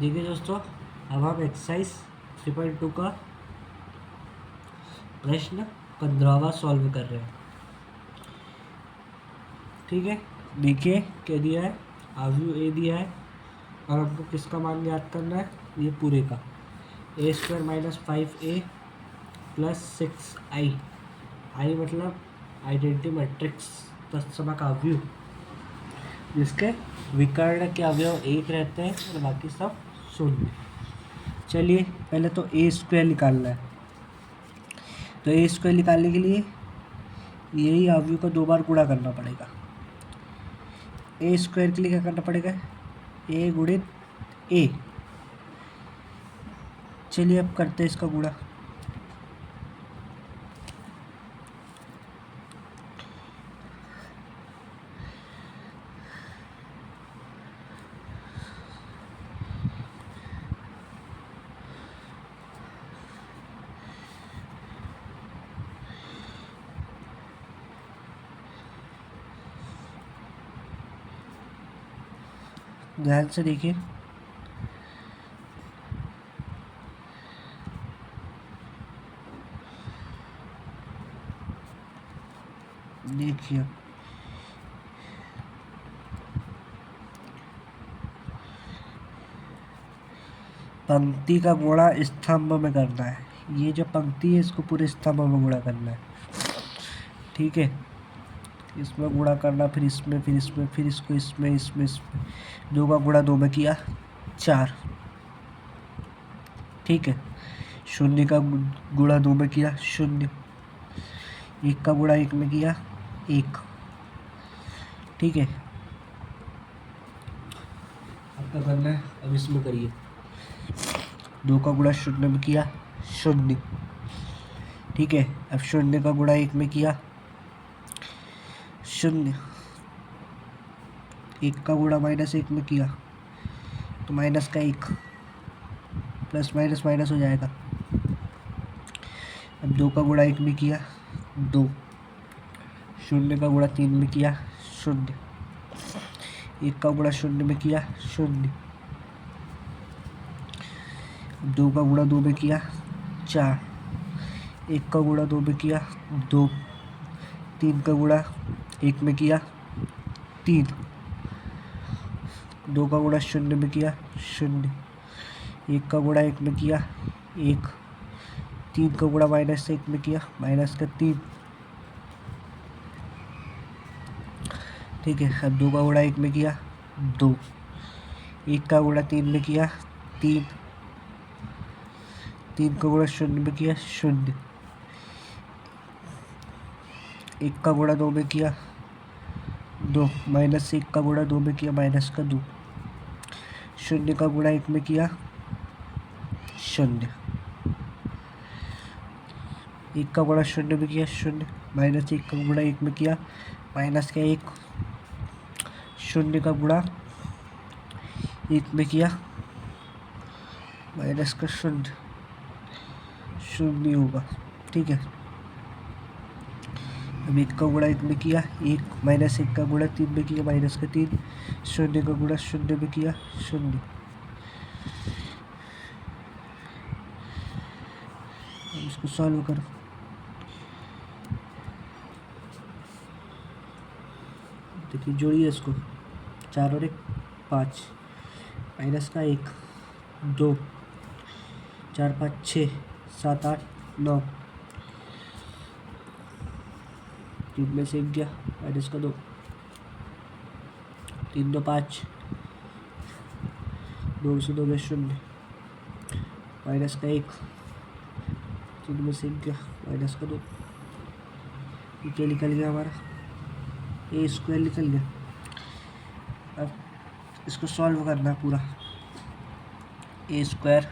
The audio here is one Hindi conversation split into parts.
देखिए दोस्तों, अब हम एक्सरसाइज 3.2 का प्रश्न 15वां सॉल्व कर रहे हैं। ठीक है, देखिए क्या दिया है। आव्यू ए दिया है और हमको किसका मान ज्ञात करना है, ये पूरे का। A square minus 5a plus 6i। I मतलब आइडेंटिटी मैट्रिक्स तत्समक आव्यू, जिसके विकर्ण के अवयव एक रहते हैं और बाकी सब शून्य। चलिए पहले तो ए स्क्वायर निकालना है। तो ए स्क्वायर निकालने के लिए यही आव्यू को 2 बार गुणा करना पड़ेगा। ए स्क्वायर के लिए क्या करना पड़ेगा, ए गुणित ए। चलिए अब करते हैं इसका गुणा। ध्यान से देखिए, देखिए पंक्ति का गुणा स्तंभ में करना है। ये जो पंक्ति है इसको पूरे स्तंभ में गुणा करना है। ठीक है, इसमें गुणा करना, फिर इसमें, फिर इसमें, फिर इसको इसमें, इसमें, इसमें। 2 का गुणा 2 में किया 4। ठीक है, 0 का गुणा 2 में किया 0। 1 का गुणा 1 में किया 1। ठीक है, आपका करना है, अब इसमें करिए। 2 का गुणा 0 में किया 0। ठीक है, अब 0 का गुणा 1 में किया 0। 1 का गुणा माइनस 1 में किया तो माइनस का 1, प्लस माइनस माइनस हो जाएगा। अब 2 का गुणा 1 में किया 2। 0 का गुणा 3 में किया 0। 1 का गुणा 0 में किया 0। 2 का गुणा 2 में किया 4। 1 का गुणा 2 में किया 2। 3 का गुणा 1 में किया 3। 2 का गुणा 0 में किया 0। 1 का गुणा 1 में किया 1। 3 का गुणा माइनस 1 में किया माइनस का 3। ठीक है, अब 2 का गुणा 1 में किया 2। 1 का गुणा 3 में किया 3। 3 का गुणा 0 में किया 0। 1 का गुणा 2 में किया 2। माइनस 1 का गुणा 2 में किया माइनस का 2। 0 का गुणा 1 में किया 0। 1 का गुणा 0 में किया 0। माइनस 1 का गुणा 1 में किया माइनस का 1। 0 का गुणा 1 में किया माइनस का 0। 0 होगा। ठीक है, अब 1 का गुणा 1 में किया 1। माइनस 1 का गुणा 3 में किया माइनस का 3। 0 का गुणा 0 में किया 0। इसको सॉल्व करो। देखिए जोड़िए इसको, 4 और 1 5, माइनस का 1 2, 4 5 6 7 8 9। 3 में से 1 गया माइनस का 2। 3 2 5, 2 से 2 में 0 माइनस का 1। 3 में से 1 गया माइनस का 2। ये क्या निकल गया हमारा, ए स्क्वायर निकल गया। अब इसको सॉल्व करना पूरा। A square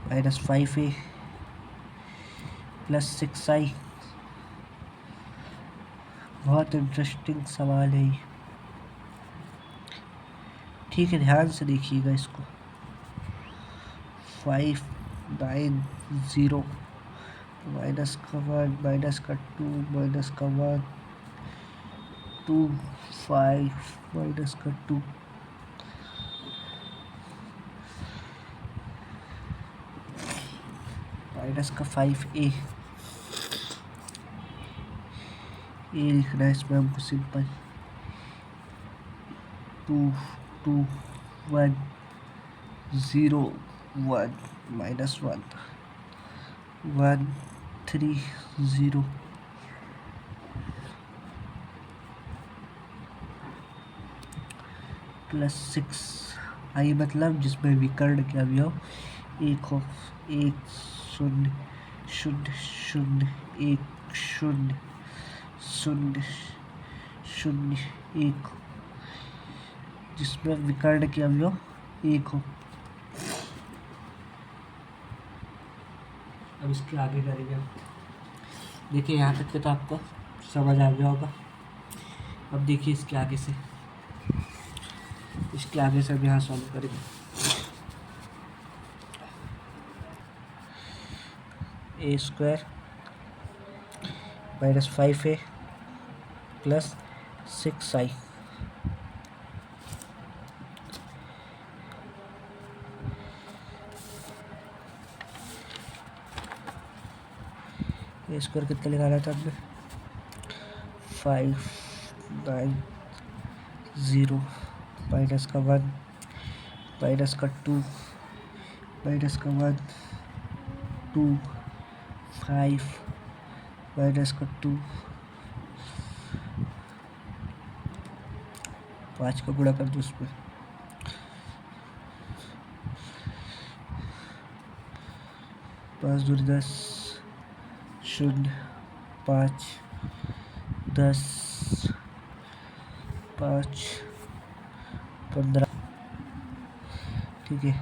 minus 5a plus 6i। बहुत इंटरेस्टिंग सवाल है ये। ठीक है, ध्यान से देखिएगा इसको। 5 9 0 माइनस का 1 माइनस का 2 माइनस का 1 2 5 माइनस का 2 माइनस का 5a लिखना है इसमें हमको सिंपल 2 2 1 0 1 माइनस 1 1 3 0 प्लस 6 आई मतलब जिसमें विकर्ण के अवयव एक हो 1 0 0 0 1 0 0 0 1 जिसमें विकर्ण के अवयव एक हो। अब इसके आगे करेंगे हम। देखिए यहाँ तक के तो आपको समझ आ गया होगा। अब देखिए इसके आगे से हम यहाँ सॉल्व करेंगे। A square minus 5a plus 6i A square कितना निकाला था हमने 5 9 0 माइनस का 1 माइनस का 2 माइनस का 1 2 5 माइनस का 2 5 का गुणा कर दो उसमें 5 दूर 10 0 5 10 5 15 ठीक है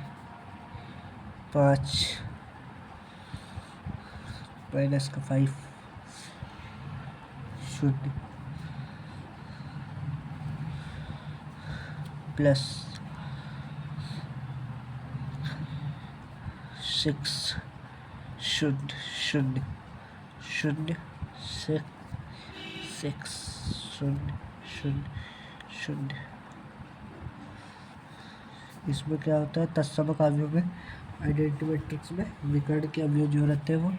5 माइनस का 5 0 प्लस 6 0 0 0 6 6 0 0 0 इसमें क्या होता है तत्समक अवयव में आइडेंटिटी मैट्रिक्स में विकर्ण के अवयव जो रहते हैं वो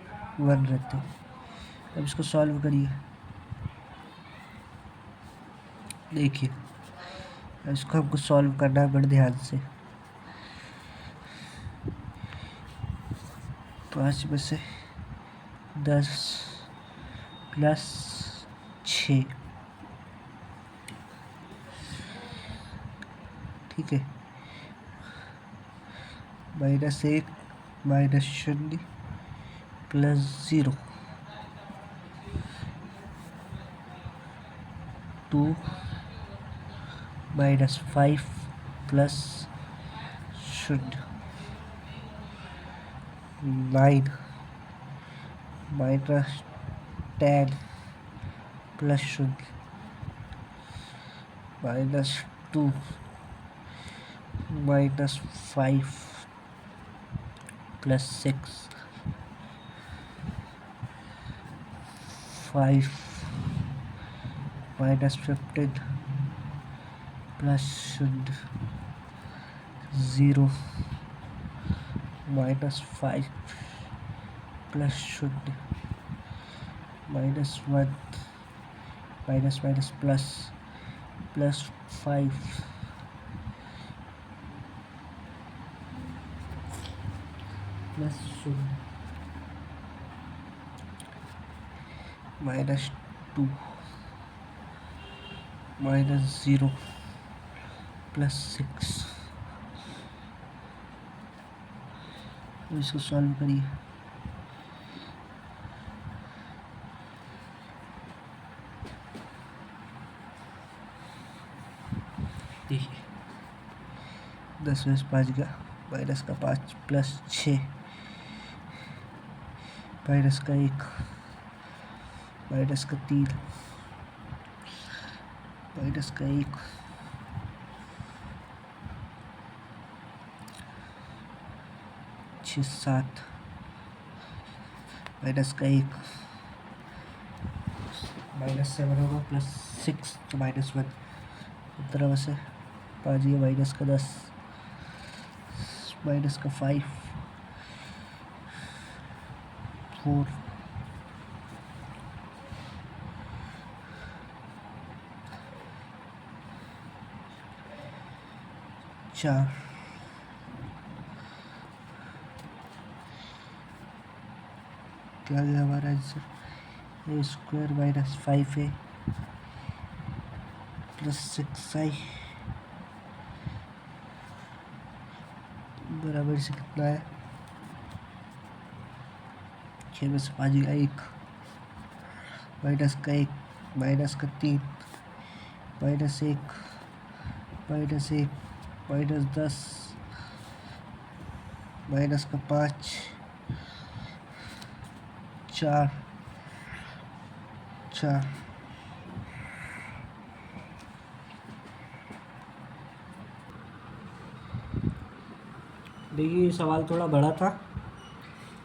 1 रहते हैं। अब इसको सॉल्व करिए। देखिए इसको हमको सॉल्व करना है बड़े ध्यान से। 5 में से 10 प्लस 6 ठीक है minus 1 minus 0 plus 0 2 minus 5 plus 0 9 minus 10 plus 0 minus 2 minus 5 plus 6 5 minus 15 plus 0 minus 5 plus 0 minus 1 minus minus plus plus 5 plus 0 minus 2 minus 0 plus 6 इसको सॉल्व करिए। देखिए 10 में से 5 गया माइनस का 5 प्लस 6 माइनस का 1 माइनस का 3 माइनस का 1 6 7 माइनस का 1 माइनस 7 होगा प्लस 6 तो माइनस 1 15 में से 5 गया माइनस का 10 माइनस का 5 4 4 क्या गया हमारा answer? A square minus 5a plus 6i बराबर से कितना है? 6 में से 5 गया 1, माइनस का 1, माइनस का 3, माइनस 1, माइनस 1, माइनस 10, माइनस का 5, 4, 4। देखिए ये सवाल थोड़ा बड़ा था,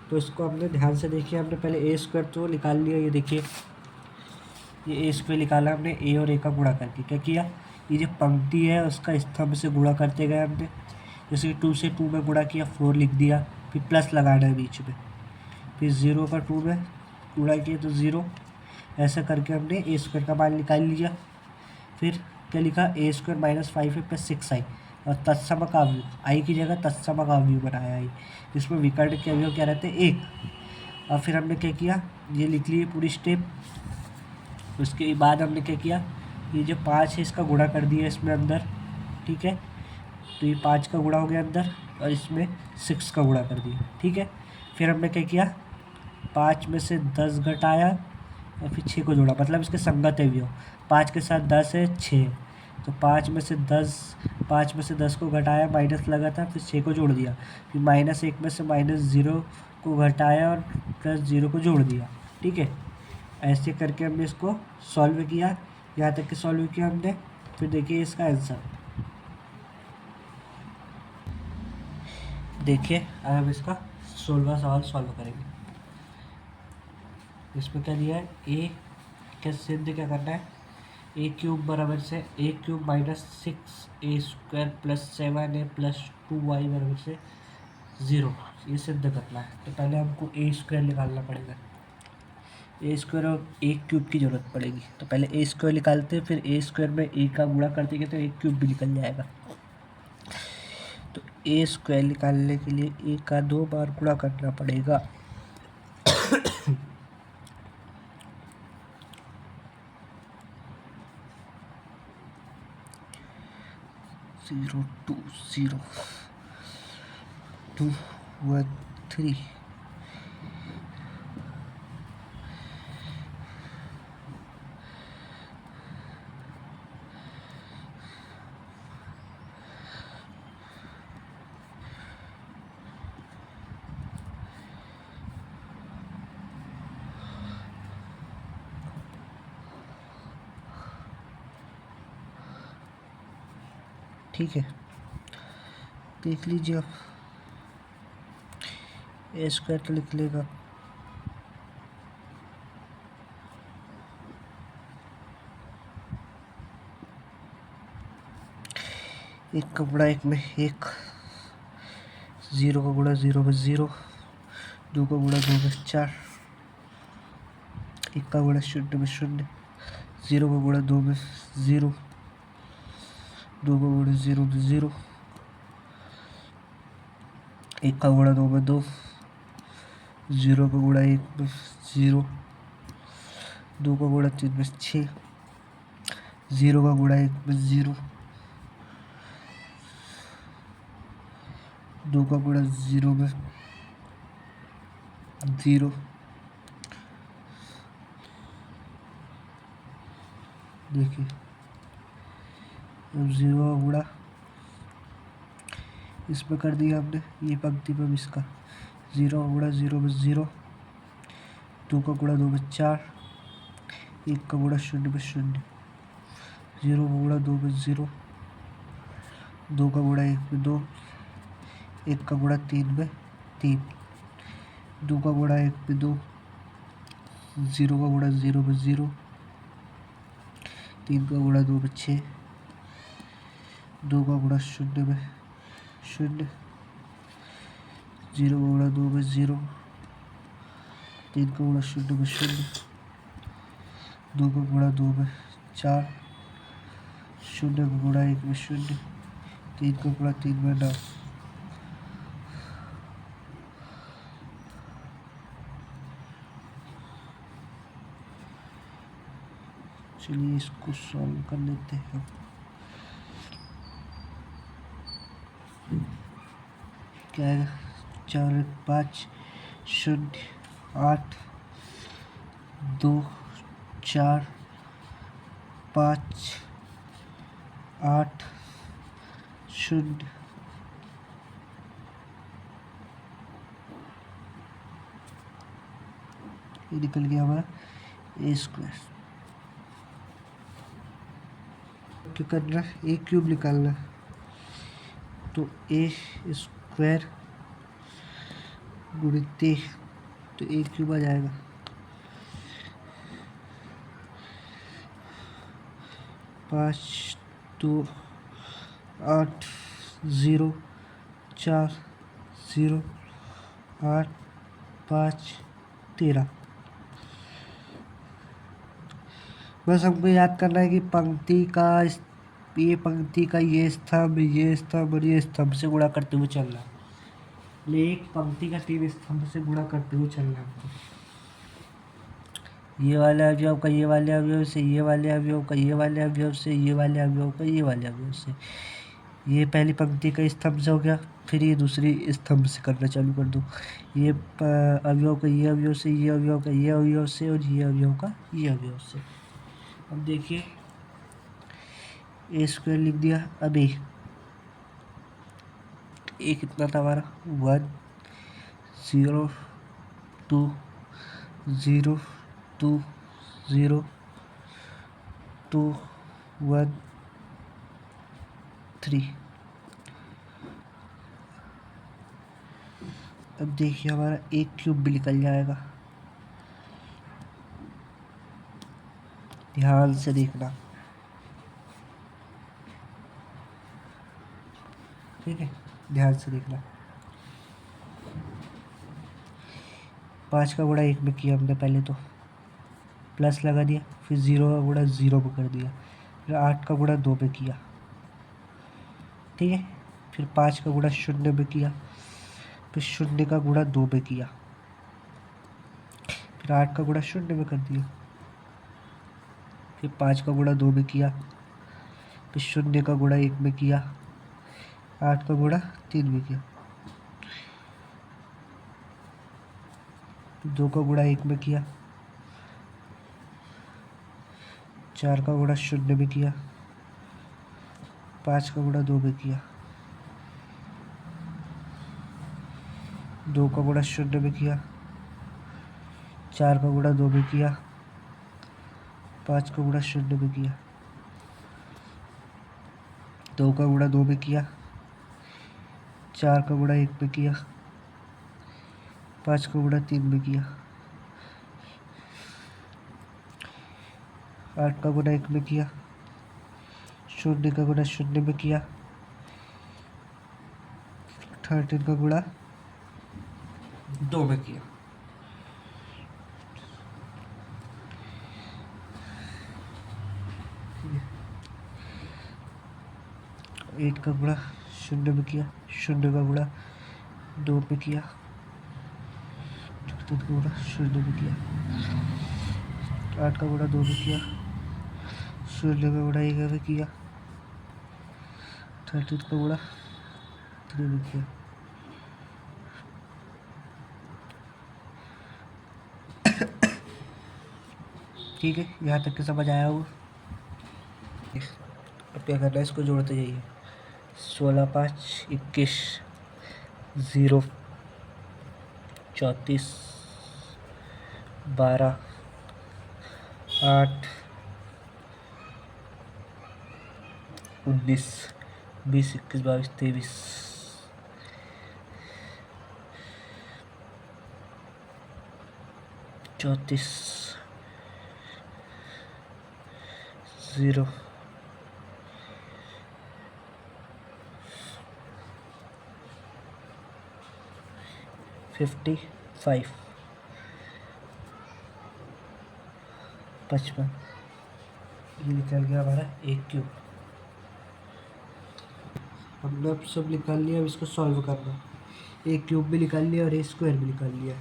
तो इसको हमने ध्यान से देखिए। हमने पहले ए स्क्वायर तो निकाल लिया, ये देखिए ये ए स्क्वायर निकाला हमने ए और ए का गुणा करके। क्या किया? ये जो पंक्ति है उसका स्तंभ से गुणा करते गए हमने। जैसे 2 से 2 में गुणा किया, 4 लिख दिया, फिर प्लस लगाना है बीच में, फिर 0 का 2 में गुणा किया तो 0। ऐसा करके हमने ए स्क्वायर का मान निकाल लिया। फिर क्या लिखा? ए स्क्वायर माइनस 5 प्लस 6i, और तत्समक अवयव, आई की जगह तत्समक अवयव बनाया है, जिसमें विकर्ण के अवयव क्या रहते हैं? 1। और फिर हमने क्या किया? ये लिख लिए पूरी स्टेप। उसके बाद हमने क्या किया? ये जो 5 है इसका गुणा कर दिया इसमें अंदर, ठीक है। तो ये 5 का गुणा हो गया अंदर, और इसमें 6 का गुणा कर दिया, ठीक है। फिर हमने क्या किया? 5 में से 10 घटाया और फिर 6 को जोड़ा, मतलब इसके संगत अवयव। 5 के साथ 10 है 6, तो 5 में से 10 को घटाया, माइनस लगा था, फिर 6 को जोड़ दिया, फिर -1 में से -0 को घटाया और +0 को जोड़ दिया, ठीक है। ऐसे करके हमने इसको सॉल्व किया, यहाँ तक कि सॉल्व किया हमने। फिर देखिए इसका आंसर, देखिए अब हम इसका 16वां सवाल सॉल्व करेंगे। इसमें क्या दिया है? ए क्या सिद्ध क्या करना है? ए क्यूब बराबर से A cube minus 6a square plus 7a plus 2y बराबर से 0, ये सिद्ध करना है। तो पहले हमको ए स्क्वायर निकालना पड़ेगा। ए स्क्वायर और ए क्यूब की ज़रूरत पड़ेगी, तो पहले ए स्क्वायर निकालते हैं, फिर ए स्क्वायर में ए का गुणा कर देंगे तो ए क्यूब भी निकल जाएगा। तो ए स्क्वायर निकालने के लिए ए का 2 बार गुणा करना पड़ेगा। 0 2 0 2 1 3। ठीक है, देख लीजिए आप। ए स्क्वायर तो लिख लेगा, एक का गुणा एक में 1, 0 का गुणा 0 में 0, 2 का गुणा 2 में 4, 1 का गुणा 0 में 0, 0 का गुणा 2 में 0, 2 का गुणा 0 में 0, 1 का गुणा 2 में 2, 0 का गुणा 1 में 0, 2 का गुणा 3 में 6, 0 का गुणा 1 में 0, 2 का गुणा 0 में 0। देखिए अब 0 का गुणा इसमें कर दिया हमने, ये पंक्ति में इसका 0 का गुणा 0 में 0, 2 का गुणा 2 में 4, 1 का गुणा 0 में 0, 0 का गुणा 2 में 0, 2 का गुणा 1 में 2, 1 का गुणा 3 में 3, 2 का गुणा 1 में 2, 0 का गुणा 0 में 0, 3 का गुणा 2 में 6, 2 का गुणा 0 में 0, 0 का गुणा 2 में 0, 3 का गुणा 0 में 0, 2 का गुणा 2 में 4, 0 का गुणा 1 में 0, 3 का गुणा 3 में 9। चलिए इसको सॉल्व कर लेते हैं। क्या है? 4 1 5 0 8 2 4 5 8 0। ये निकल गया हमारा a²। क्या करना है? a क्यूब निकालना है, तो a² गुणित a, तो a क्यूब आ जाएगा। 5 2 8 0 4 0 8 5 13। बस हमको याद करना है कि पंक्ति का ये पंक्ति का ये स्तंभ और ये स्तंभ से गुणा करते हुए चलना है। एक पंक्ति का 3 स्तंभ से गुणा करते हुए चलना है हमको। ये वाले अवयव का ये वाले अवयव से, ये वाले अवयव का ये वाले अवयव से, ये वाले अवयव का ये वाले अवयव से। ये पहली पंक्ति का स्तंभ से हो गया, फिर ये दूसरी स्तंभ से करना चालू कर दो। ये अवयव का ये अवयव से, ये अवयव का ये अवयव से, और ये अवयव का ये अवयव से। अब देखिए a² लिख दिया। अब a कितना था हमारा? 1 0 2 0 2 0 2 1 3। अब देखिए हमारा a क्यूब भी निकल जाएगा। ध्यान से देखना, ठीक है? ध्यान से देखना। 5 का गुणा 1 में किया हमने, पहले तो प्लस लगा दिया, फिर 0 का गुणा 0 में कर दिया, फिर 8 का गुणा 2 में किया, ठीक है? फिर 5 का गुणा 0 में किया, फिर 0 का गुणा 2 में किया, फिर 8 का गुणा 0 में कर दिया, फिर 5 का गुणा 2 में किया, फिर 0 का गुणा 1 में किया, 8 का गुणा 3 में किया, 2 का गुणा 1 में किया, 4 का गुणा 0 में किया, 5 का गुणा 2 में किया, 2 का गुणा 0 में किया, 4 का गुणा 2 में किया, 5 का गुणा 0 में किया, 2 का गुणा 2 में किया, 4 का गुणा 1 में किया, 5 का गुणा 3 में किया, 8 का गुणा 1 में किया, 0 का गुणा 0 में किया, 13 का गुणा 2 में किया। एट का गुणा 0 में किया, 0 का गुणा 2 में किया, 13 का गुणा 0 में किया, 8 का गुणा 2 में किया, 0 का गुणा 1 में किया, 13 का गुणा 3 में किया। ठीक है, यहाँ तक के समझ आया होगा। अब क्या करना है, इसको जोड़ते जाइए। 16 5 21 0 34 12 8 19 20 21 22 23 34 0 55 55। ये निकल गया हमारा ए क्यूब। हमने अब सब निकाल लिया, अब इसको सॉल्व करना है। ए क्यूब भी निकाल लिया और ए स्क्वायर भी निकाल लिया।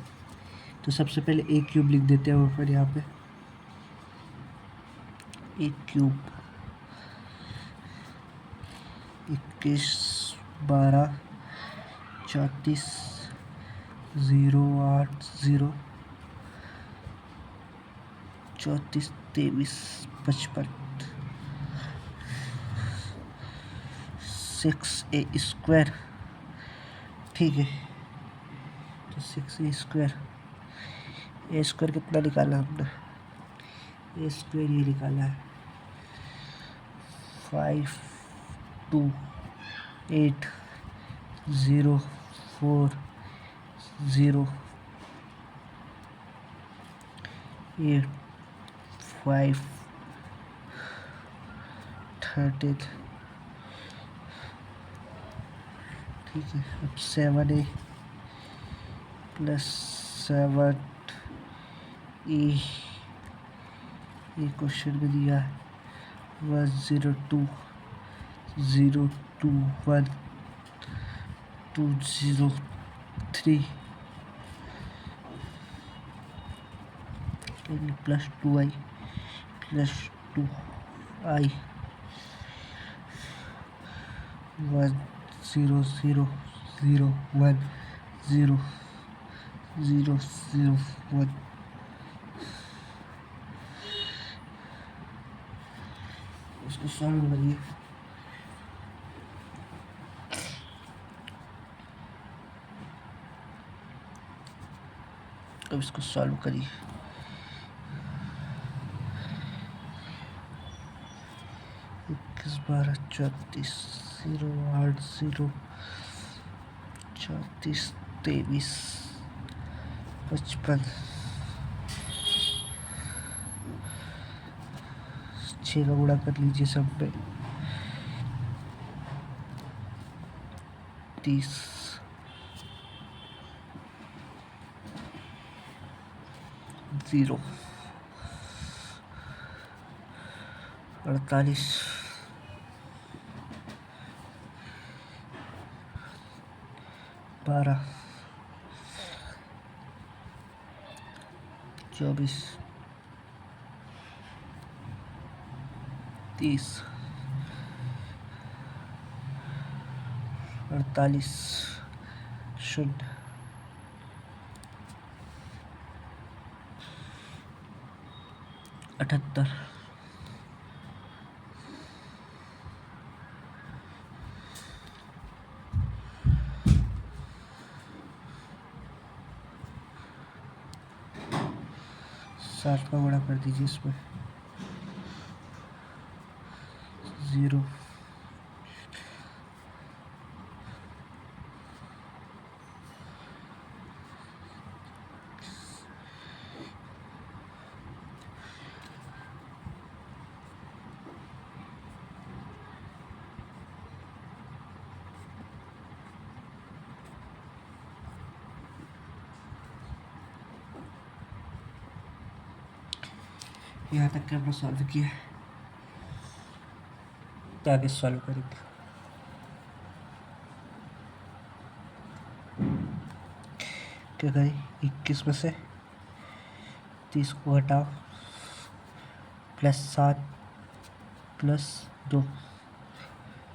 तो सबसे पहले ए क्यूब लिख देते हैं ऊपर यहाँ पे। ए क्यूब 21 12 34 0 8 0 34 23 55 6a स्क्वायर। ठीक है, तो 6a स्क्वायर, ए स्क्वायर कितना निकाला हमने? ए स्क्वायर ये निकाला है 5 2 8 0 4 0 8 5 13। ठीक है, अब 7a प्लस 7 ए, ये क्वेश्चन में दिया है 102 0 2 1 2 0 3 प्लस 2i प्लस 2i 1 0 0 0 1 0 0 0 1। इसको सॉल्व करिए। अब इसको सॉल्व करिए। 21 12 34 0 8 0 34 23 55। 6 का गुणा कर लीजिए सब पे। 30 0 48 12 24 30 48 0 78। साठ का गुणा कर दीजिए इसमें। 0 यहाँ तक के हमने सॉल्व किया है, तो आगे सॉल्व करेंगे। क्या करें? 21 में से 30 को हटाओ, प्लस 7 प्लस 2।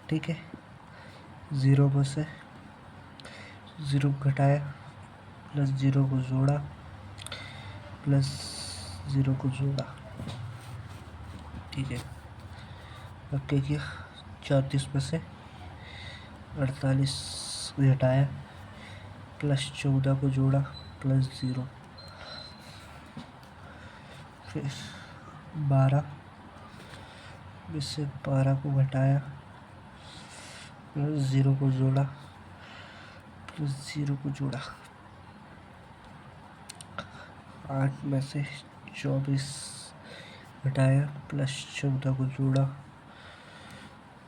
ठीक है, 0 में से 0 घटाया, प्लस 0 को जोड़ा, प्लस 0 को जोड़ा। ठीक है, अब क्या किया? 34 में से 48 घटाया, प्लस 14 को जोड़ा, प्लस 0, फिर 12 में से 12 को घटाया, प्लस 0 को जोड़ा, प्लस 0 को जोड़ा। 8 में से 24 घटाया, प्लस 14 को जोड़ा,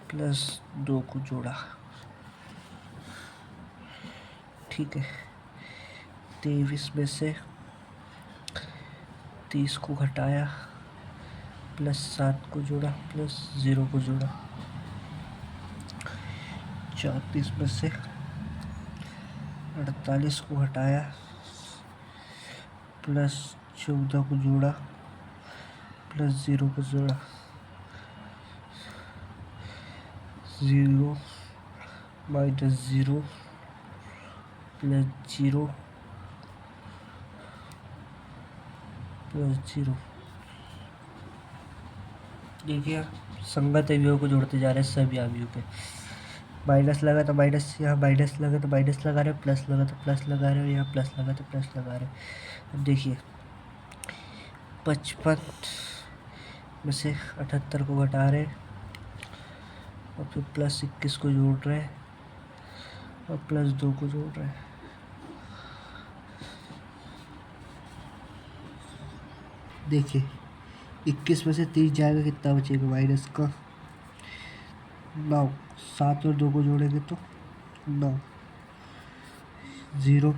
प्लस 2 को जोड़ा। ठीक है, 23 में से 30 को घटाया, +7 को जोड़ा +0 को जोड़ा, 34 में से 48 को हटाया, +14 को जोड़ा, +0 को जोड़ा, 0 -0 +0 +0। देखिए संगत अवयवों को जोड़ते जा रहे हैं सभी अवयवों के। माइनस लगा तो माइनस, यहाँ माइनस लगा तो माइनस लगा रहे हो, प्लस लगा तो प्लस लगा रहे हो, यहाँ प्लस लगा तो प्लस लगा रहे हो। अब देखिए 55 में से 78 को घटा रहे और फिर +21 को जोड़ रहे हैं और +2 को जोड़ रहे हैं। देखिए 21 में से 30 जाएगा, कितना बचेगा माइनस का 9, 7 और 2 को जोड़ेंगे तो 9, 0।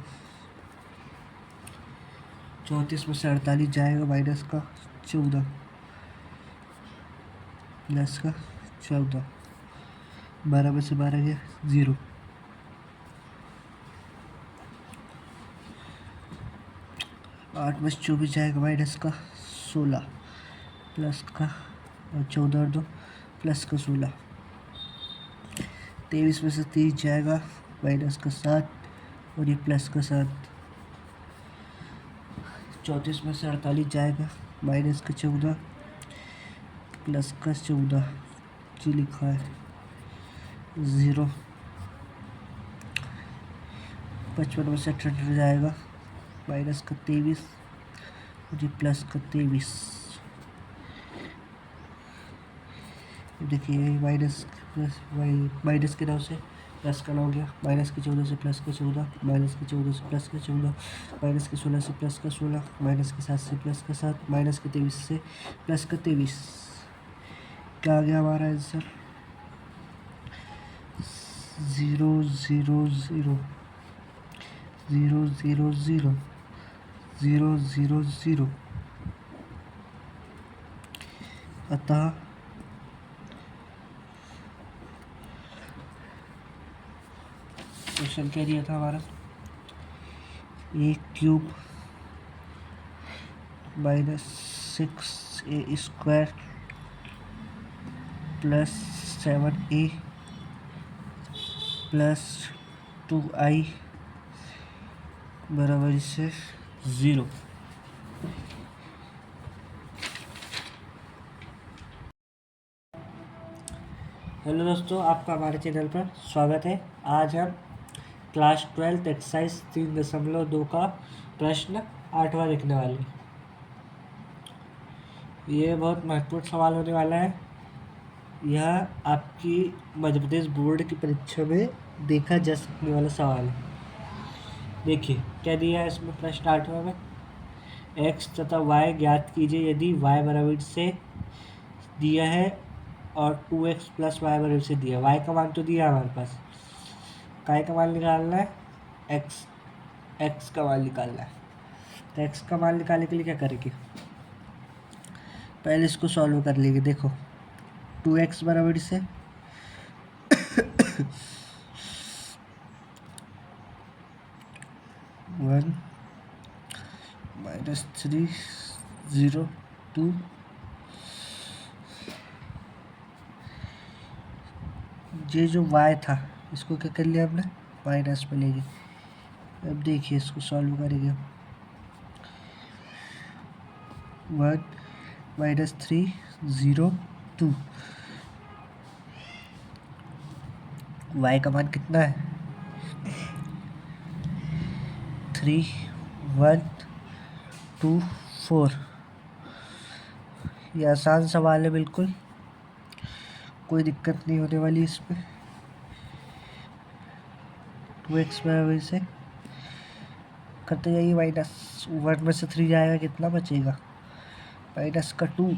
34 में से 48 जाएगा, माइनस का 14, प्लस का 14, 12 में से 12 गया 0। 8 में से 24 जाएगा, माइनस का 16, प्लस का और 14 और 2 प्लस का 16। 23 में से 30 जाएगा, माइनस का 7 और ये प्लस का 7। 34 में से 48 जाएगा, माइनस का 14 प्लस का 14, जी लिखा है 0। 55 में से 68 जाएगा, माइनस का 23 और ये प्लस का 23। देखिए माइनस प्लस माइनस के 9 से प्लस का 9 गया, माइनस के 14 से प्लस का 14, माइनस के 14 से प्लस का 14, माइनस के 16 से प्लस का 16, माइनस के 7 से प्लस का 7, माइनस के 23 से प्लस का 23। क्या आ गया हमारा आंसर 0 0 0 0 0 0 0 0 0। अतः क्वेश्चन क्या दिया था हमारा, a³ -6a² +7a +2i बराबर से 0। हेलो दोस्तों, आपका हमारे चैनल पर स्वागत है। आज हम क्लास 12 एक्सरसाइज 3.2 का प्रश्न 8वां लिखने वाले हैं। ये बहुत महत्वपूर्ण सवाल होने वाला है। यह आपकी मध्य प्रदेश बोर्ड की परीक्षा में देखा जा सकने वाला सवाल है। देखिए क्या दिया है इसमें प्रश्न 8वां में, x तथा y ज्ञात कीजिए यदि y बराबर से दिया है और 2x + y बराबर से दिया है। y का मान तो दिया है हमारे पास, काय का मान निकालना है, x का मान निकालना है। तो x का मान निकालने के लिए क्या करेंगे, पहले इसको सॉल्व कर लेंगे। देखो 2x बराबर से 1 -3 0 2 ये जो y था इसको क्या कर लिया हमने, माइनस में ले गए। अब देखिए इसको सॉल्व करेंगे हम। 1 -3 0 2, y का मान कितना है 3 1 2 4। ये आसान सवाल है, बिल्कुल कोई दिक्कत नहीं होने वाली इसमें। 2x बराबर से करते जाइए, -1 में से 3 जाएगा, कितना बचेगा माइनस का 2।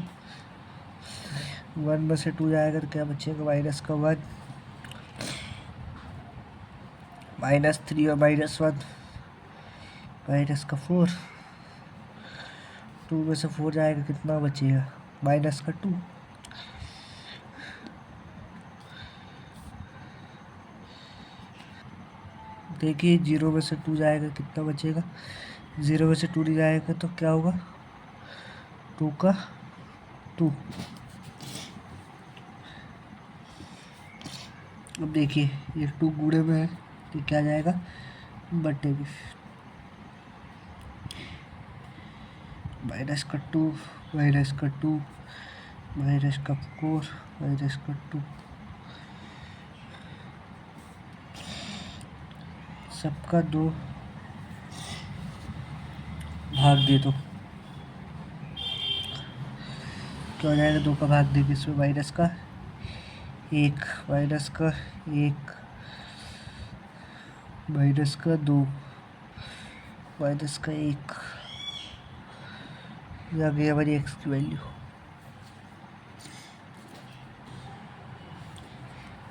1 में से 2 जाएगा तो क्या बचेगा -1, -3 और -1 -4। 2 में से 4 जाएगा, कितना बचेगा माइनस का 2। देखिए 0 में से 2 जाएगा, कितना बचेगा? 0 में से 2 नहीं जाएगा तो क्या होगा? 2 का 2। अब देखिए ये 2 गुणे में है तो क्या जाएगा? बटे में। माइनस का 2, माइनस का 2, माइनस का 4, माइनस का 2, सबका 2 भाग दे दो। क्या हो जाएगा? 2 का भाग देंगे इसमें माइनस का 1, माइनस का 1, माइनस का 2, माइनस का 1। आ गई हमारी एक्स की वैल्यू।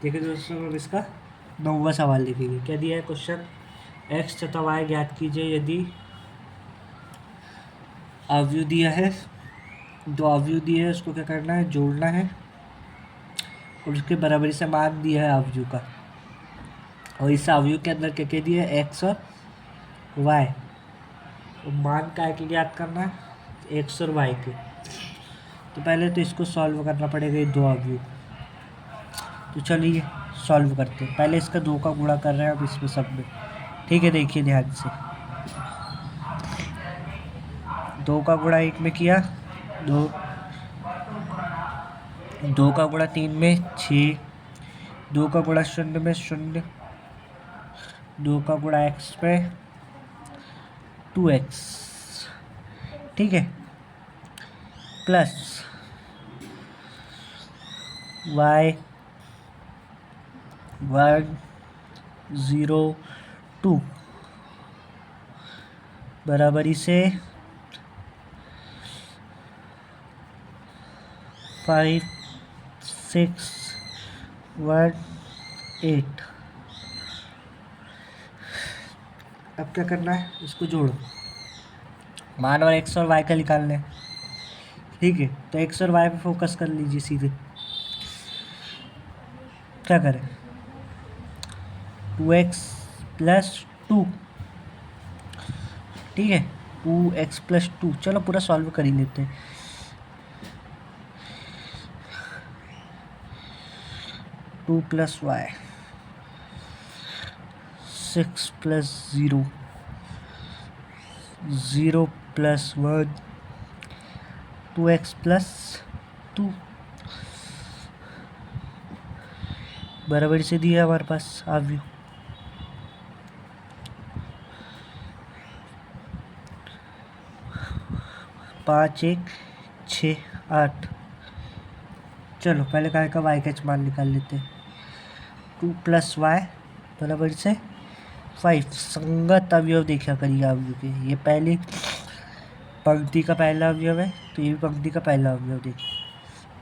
देखिए दोस्तों अब इसका 9वां सवाल देखेंगे। क्या दिया है क्वेश्चन? एक्स तथा वाई ज्ञात कीजिए यदि अवयव दिया है, दो अवयव दिए है, उसको क्या करना है? जोड़ना है और उसके बराबरी से मान दिया है अवयव का, और इस अवयव के अंदर क्या क्या दिया है? एक्स और वाई। और मान का के ज्ञात करना है? एक्स और वाई के। तो पहले तो इसको सॉल्व करना पड़ेगा, ये दो अवयव। तो चलिए सॉल्व करते हैं। पहले इसका 2 का गुणा कर रहे हैं अब इसमें सब में। ठीक है, देखिए ध्यान से। 2 का गुणा 1 में किया, 2, 2 का गुणा 3 में 6, 2 का गुणा 0 में 0, 2 का गुणा एक्स में 2x। ठीक है, प्लस y 1 0 2 बराबरी से 5 6 1 8। अब क्या करना है? इसको जोड़ो, मान और एक्स और वाई का निकालना है। ठीक है, तो एक्स और वाई पे फोकस कर लीजिए सीधे। क्या करें? 2x plus 2। ठीक है, 2x प्लस 2। चलो पूरा सॉल्व कर ही लेते हैं। 2 plus Y, 6 plus 0, 0 plus 1, 2x plus 2 बराबर से दिया है हमारे पास अवयव। पाँच 1 6 8। चलो पहले काय का वाई का मान निकाल लेते हैं। 2 प्लस वाई बराबर से 5। संगत अवयव देखा करिए अवयव के। ये पहली पंक्ति का पहला अवयव है तो ये भी पंक्ति का पहला अवयव देखिए।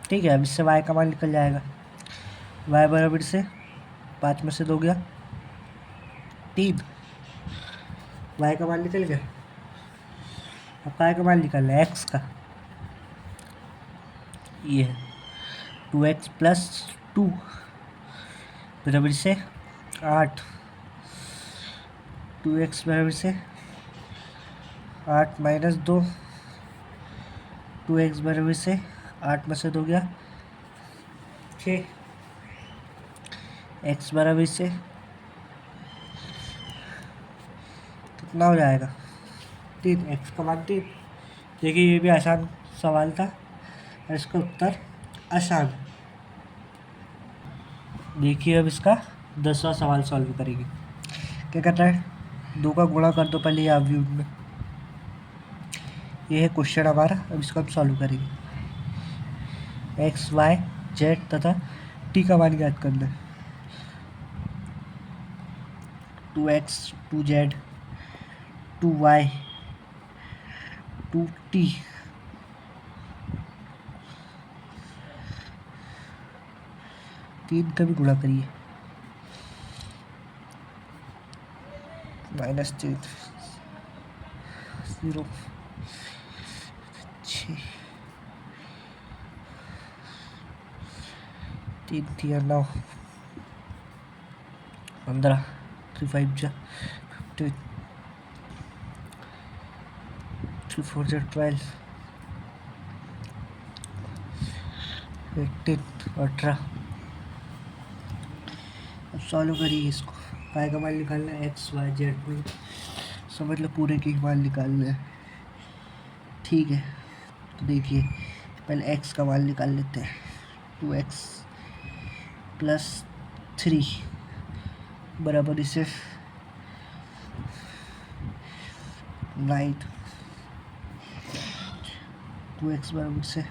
ठीक है, अब इससे वाई का मान निकल जाएगा। वाई बराबर से 5 में से 2 गया 3, वाई का मान निकल गया। अब काय का मान निकालना है? एक्स का। ये है 2x प्लस 2 बराबर से 8, 2x बराबर से 8 माइनस 2, 2x बराबर से 8 में से 2 गया 6, x बराबर से कितना हो जाएगा? 3, x का मान 3। देखिए ये भी आसान सवाल था और इसका उत्तर आसान। देखिए अब इसका 10वां सवाल सॉल्व करेंगे। क्या करना है? 2 का गुणा कर दो पहले ये अवयव में। ये है क्वेश्चन हमारा। अब इसको हम सॉल्व करेंगे। एक्स वाई जेड तथा टी का मान ज्ञात करना है। 2x 2z 2y 2t। तीन का भी गुणा करिए। -3 0 6 3 3 9 15 3 5 जा 50 3 4 जा 12 18 18। अब सॉल्व करिए इसको। पाई का मान निकालना है एक्स वाई जेड में, समझ लो पूरे के मान निकालना है। ठीक है, तो देखिए पहले एक्स का मान निकाल लेते हैं। 2x प्लस 3 बराबर इसे 9। 2x बराबर से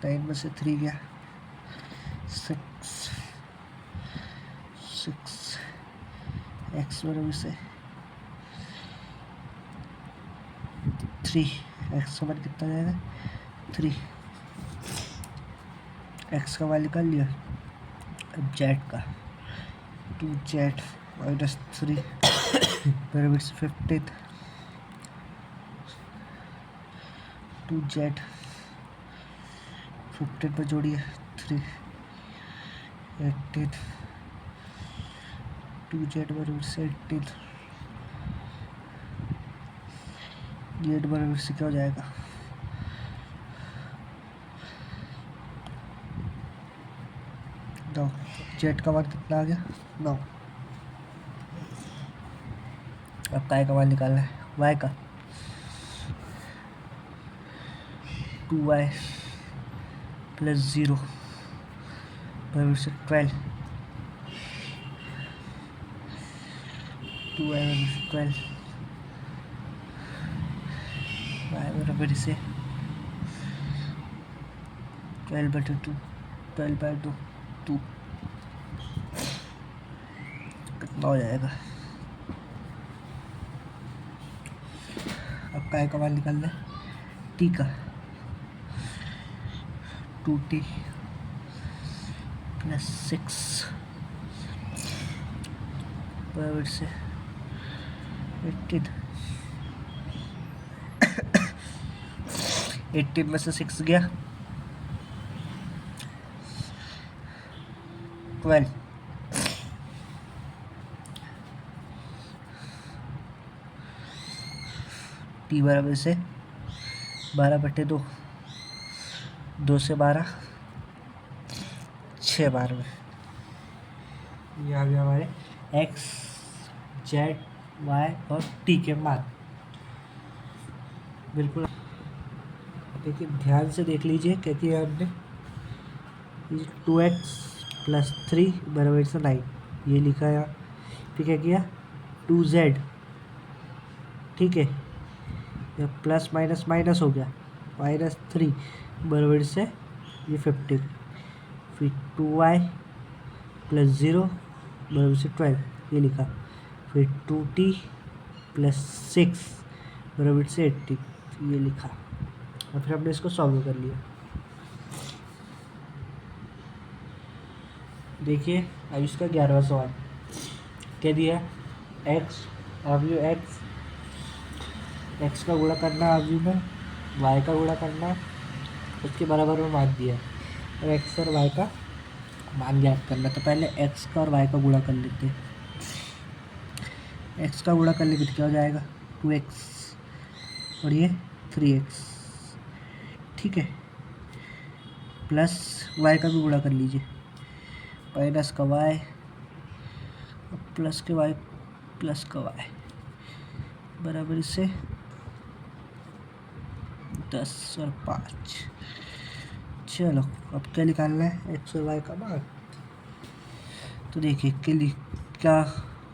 9 में से 3 गया 6 6। x बराबर से 3। x का मान कितना जाएगा 3। x का मान निकाल लिया। अब z का 2z माइनस 3 बराबर से 15। 2z 15 पर जोड़िए 3 18। 2z बराबर से 18। z बराबर से क्या हो जाएगा 9। z का मान कितना आ गया 9। अब काय का मान निकालना है y का 2y प्लस 0 बराबर से 12। 2y बराबर से 12 y बराबर से 12/2 12/2 2 कितना हो जाएगा। अब काय का मान निकालना है t का 2t प्लस 6 बराबर से 18। 18 में से 6 गया 12। t बराबर से 12/2 2 से 12 6 बार में। ये आ गया हमारे x z y और t के मान। बिल्कुल देखिए ध्यान से देख लीजिए क्या किया हमने। 2x प्लस 3 बराबर से 9 ये लिखा है। फिर क्या किया 2z, ठीक है, या प्लस माइनस माइनस हो गया -3 बराबर से ये 15। फिर 2y प्लस 0 बराबर से 12 ये लिखा। फिर 2t प्लस 6 बराबर से 18 ये लिखा। और फिर हमने इसको सॉल्व कर लिया। देखिए अब इसका 11वां सवाल क्या दिया x अवयव x का गुणा करना अवयव में y का गुणा करना उसके बराबर में मान दिया और x और y का मान ज्ञात करना। तो पहले x का और y का गुणा कर लेते हैं। x का गुणा करने के क्या हो जाएगा 2x और ये 3x, ठीक है, प्लस y का भी गुणा कर लीजिए। माइनस का y प्लस के y प्लस का y बराबर से 10 और 5। चलो अब क्या निकालना है x और y का मान। तो देखिए क्या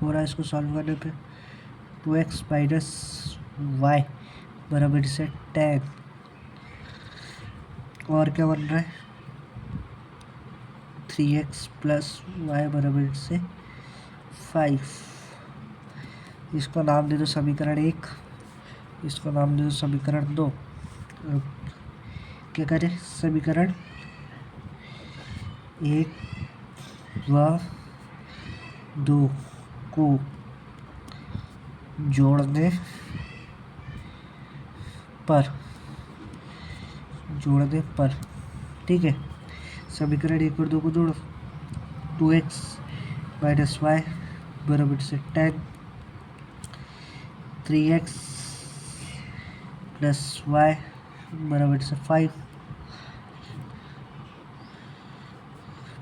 हो रहा है इसको सॉल्व करने पे 2x माइनस y बराबर से 10 और क्या बन रहा है 3x प्लस y बराबर से 5। इसको नाम दे दो समीकरण 1, इसको नाम दे दो समीकरण 2। क्या करें समीकरण 1 व 2 को जोड़ने पर ठीक है समीकरण 1 और 2 को जोड़ो। 2x माइनस वाई बराबर से 10, 3x प्लस वाई बराबर से 5,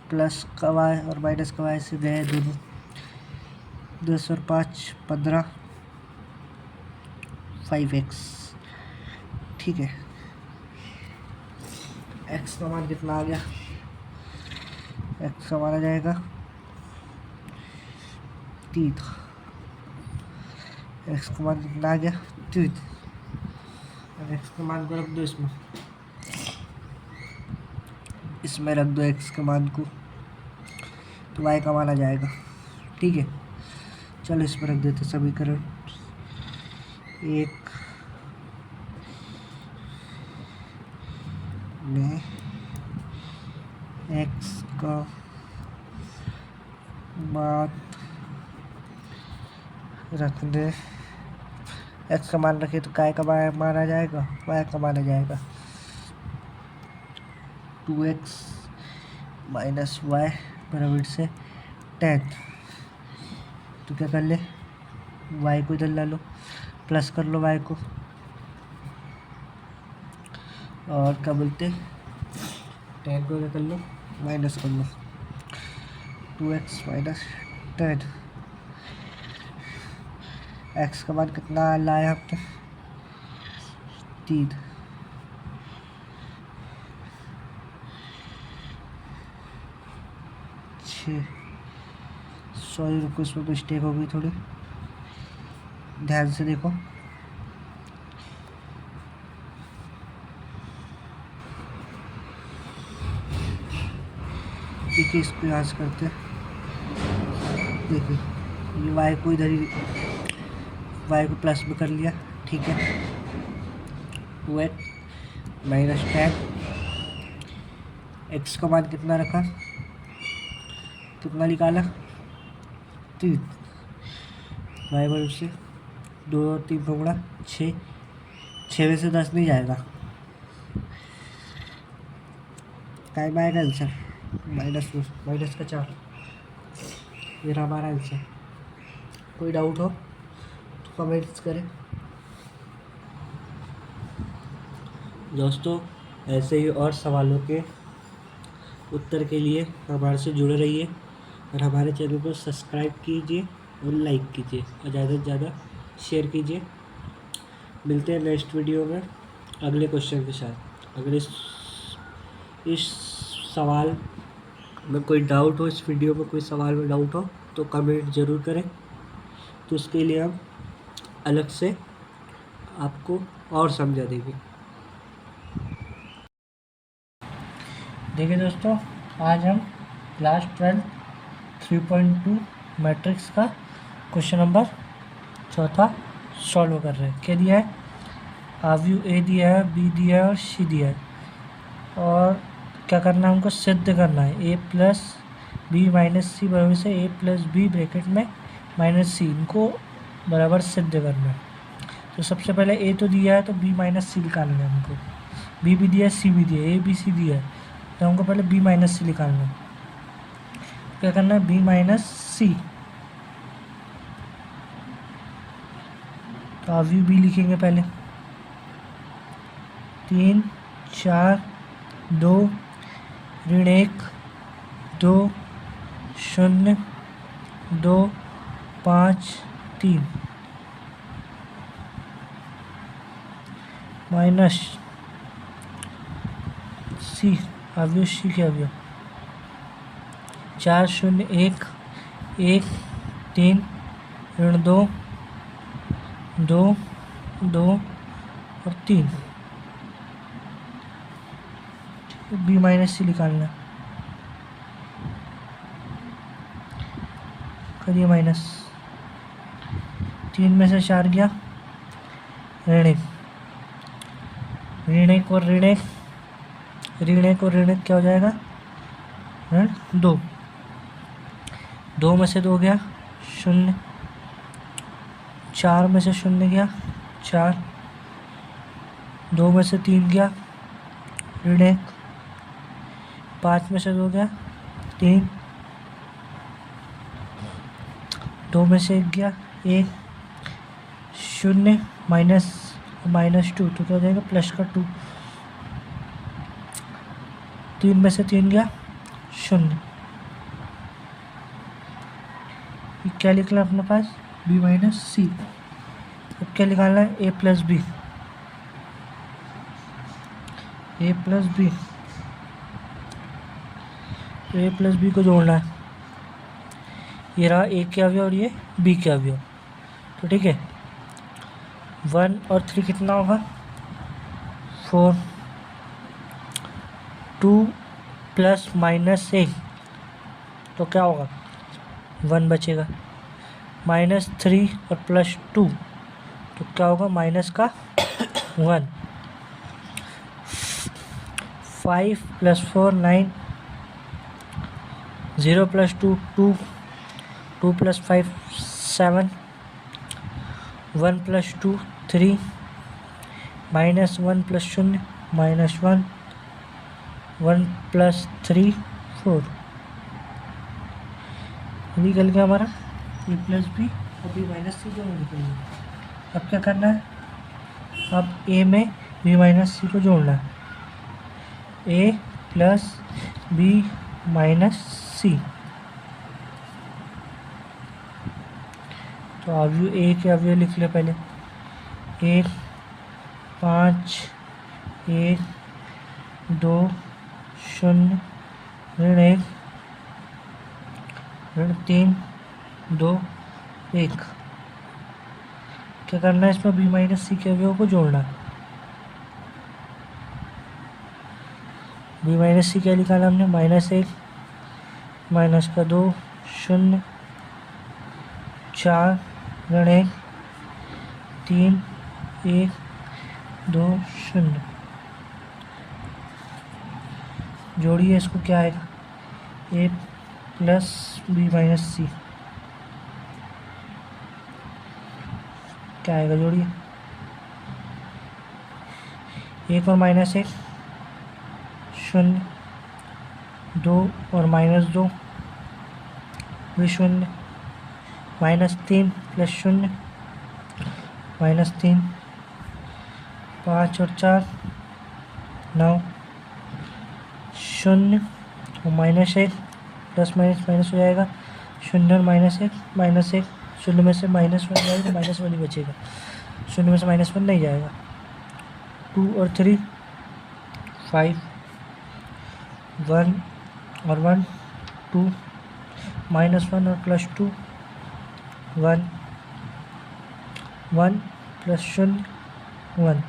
प्लस का वाई और माइनस का वाई से गए दोनों। 10 और 5 15, 5x। ठीक है, x का मान कितना आ गया? x का मान आ जाएगा 3। x का मान कितना आ गया? 3। अब x का मान को रख दो इसमें रख दो x के मान को, तो y का मान आ जाएगा। ठीक है, चलो इसमें रख देते समीकरण 1 में x का मान रख दे। x का मान रखे तो काय का मान आ जाएगा, y का मान आ जाएगा। 2x माइनस वाई बराबर से 10। तो क्या कर ले, y को इधर ला लो, प्लस कर लो y को, और क्या बोलते 10 को क्या कर लो, माइनस कर लो। 2x माइनस 10, x का मान कितना लाया आपने? 3। सॉरी रुको, इसमें मिस्टेक हो गई थोड़ी, ध्यान से देखो। देखिए इसको यहाँ से करते हैं। देखिए ये y को इधर ही, y को प्लस में कर लिया। ठीक है, 2x माइनस 10, x का मान कितना रखा, कितना निकाला? 3। y बराबर से 2 और 3 पकड़ा 6, 6 में से 10 नहीं जाएगा, टाइम आएगा आंसर माइनस का 4। ये रहा हमारा आंसर। कोई डाउट हो तो कमेंट्स करें दोस्तों। ऐसे ही और सवालों के उत्तर के लिए हमारे से जुड़े रहिए और हमारे चैनल को सब्सक्राइब कीजिए और लाइक कीजिए और ज़्यादा से ज़्यादा शेयर कीजिए। मिलते हैं नेक्स्ट वीडियो में अगले क्वेश्चन के साथ। अगर इस सवाल में कोई डाउट हो, इस वीडियो में कोई सवाल में डाउट हो तो कमेंट ज़रूर करें, तो उसके लिए हम अलग से आपको और समझा देंगे। देखिए दोस्तों, आज हम क्लास 12 3.2 मैट्रिक्स का क्वेश्चन नंबर 4 सॉल्व कर रहे हैं। क्या दिया है? अवयव ए दिया है, बी दिया है और सी दिया है, और क्या करना है हमको? सिद्ध करना है ए प्लस बी माइनस सी बराबर से ए प्लस बी ब्रैकेट में माइनस सी, इनको बराबर सिद्ध करना है। तो सबसे पहले ए तो दिया है तो बी माइनस सी निकालना है हमको, बी भी दिया है सी भी दिया है, ए बी सी दिया है, तो हमको पहले बी माइनस सी निकालना है। क्या करना है? बी माइनस सी, तो अवयव बी लिखेंगे पहले। 3 4 2 ऋण 1 2 0 2 5 3 माइनस सी, अवयव सी के अवयव 4 0 1 1 3 ऋण 2 2 2 और 3, बी माइनस सी निकालना। करिए माइनस, 3 में से 4 गया, ऋण 1, ऋण 1 और ऋण 1, ऋण 1 और ऋण 1 क्या हो जाएगा? ऋण 2, 2 में से 2 गया 0, 4 में से 0 गया 4, 2 में से 3 गया ऋण 1, 5 में से 2 गया 3, 2 में से 1 गया 1, 0 -2 तो क्या हो जाएगा प्लस का 2, 3 में से 3 गया 0। क्या निकला अपने पास b माइनस सी। अब क्या निकालना है a plus B, a plus B, a plus B को जोड़ना है। ये रहा a के अवयव और ये b के अवयव, तो ठीक है 1 और 3 कितना होगा 4, 2 प्लस माइनस 1 तो क्या होगा 1 बचेगा, -3 और +2 तो क्या होगा माइनस का 1, 5 + 4 9, 0 + 2 2, 2 + 5 7, 1 + 2 3, -1 + 0 -1, 1 + 3 4। निकल गया हमारा a प्लस बी और b माइनस सी दोनों निकल गए। अब क्या करना है, अब a में b माइनस सी को जोड़ना है, a प्लस b माइनस सी। तो अवयव a के अवयव लिख ले पहले, 1 5 1 2 0 -1 -3 2 1। क्या करना है इसमें b माइनस सी के अवयव को जोड़ना है। b माइनस सी क्या निकाला हमने -1 माइनस का 2 0 4 1 3 1 2 0। जोड़िए इसको क्या आएगा a प्लस b माइनस सी, क्या आएगा जोड़िए 1 और -1 0, 2 और -2 भी 0, -3 + 0 -3, 5 और 4 9, 0 और -1 प्लस माइनस माइनस हो जाएगा, 0 और -1 -1, 0 में से -1 जाएगा तो -1 ही बचेगा, 0 में से -1 नहीं जाएगा। 2 और 3 5, 1 और 1 2, -1 और +2 1, 1 + 0 1।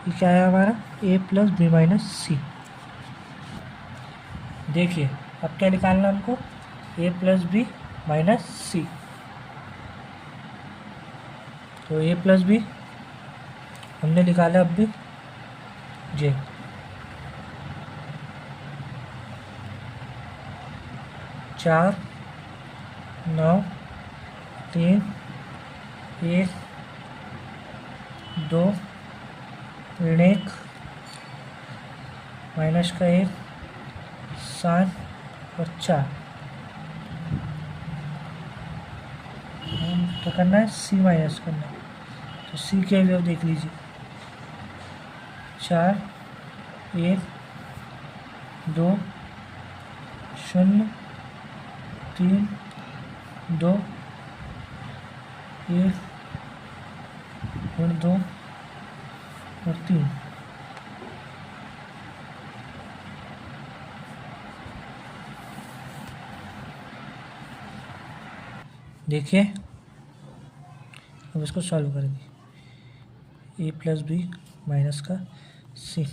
ये क्या है हमारा a प्लस b माइनस सी। देखिए अब क्या निकालना हमको a प्लस बी माइनस सी। तो a प्लस बी हमने निकाला अब भी जे, चार 9 3 1 2 1 माइनस का 1 7 और 4। तो करना है सी माइनस करना है, तो सी के अवयव देख लीजिए 4 1 2 0 3 2 1 और 2 और 3। देखिए अब इसको सॉल्व करेंगे, a प्लस बी माइनस का सी।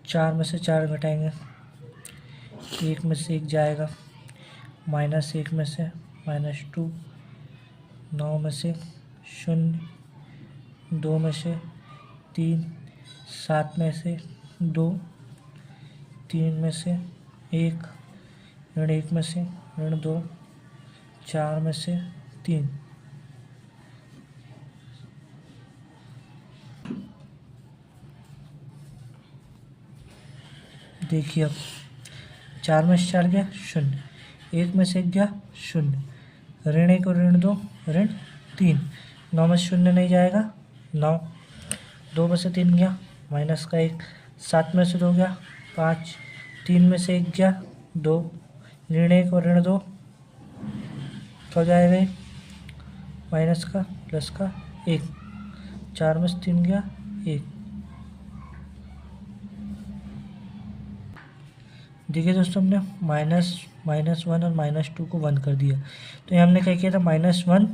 4 में से 4 घटाएंगे, 1 में से 1 जाएगा, -1 में से -2, 9 में से 0, 2 में से 3, 7 में से 2, 3 में से 1, ऋण 1 में से ऋण 2, 4 में से 3। देखिए अब 4 में से 4 गया 0, 1 में से 1 गया 0, ऋण 1 और ऋण 2 ऋण 3, 9 में से 0 नहीं जाएगा 9, 2 में से 3 गया माइनस का 1, 7 में से 2 गया 5, 3 में से 1 गया 2, ऋण 1 और ऋण 2 हो जाएगा माइनस का प्लस का 1, 4 में से 3 गया 1। देखिए दोस्तों हमने -1 और -2 को 1 कर दिया, तो ये हमने क्या किया था -1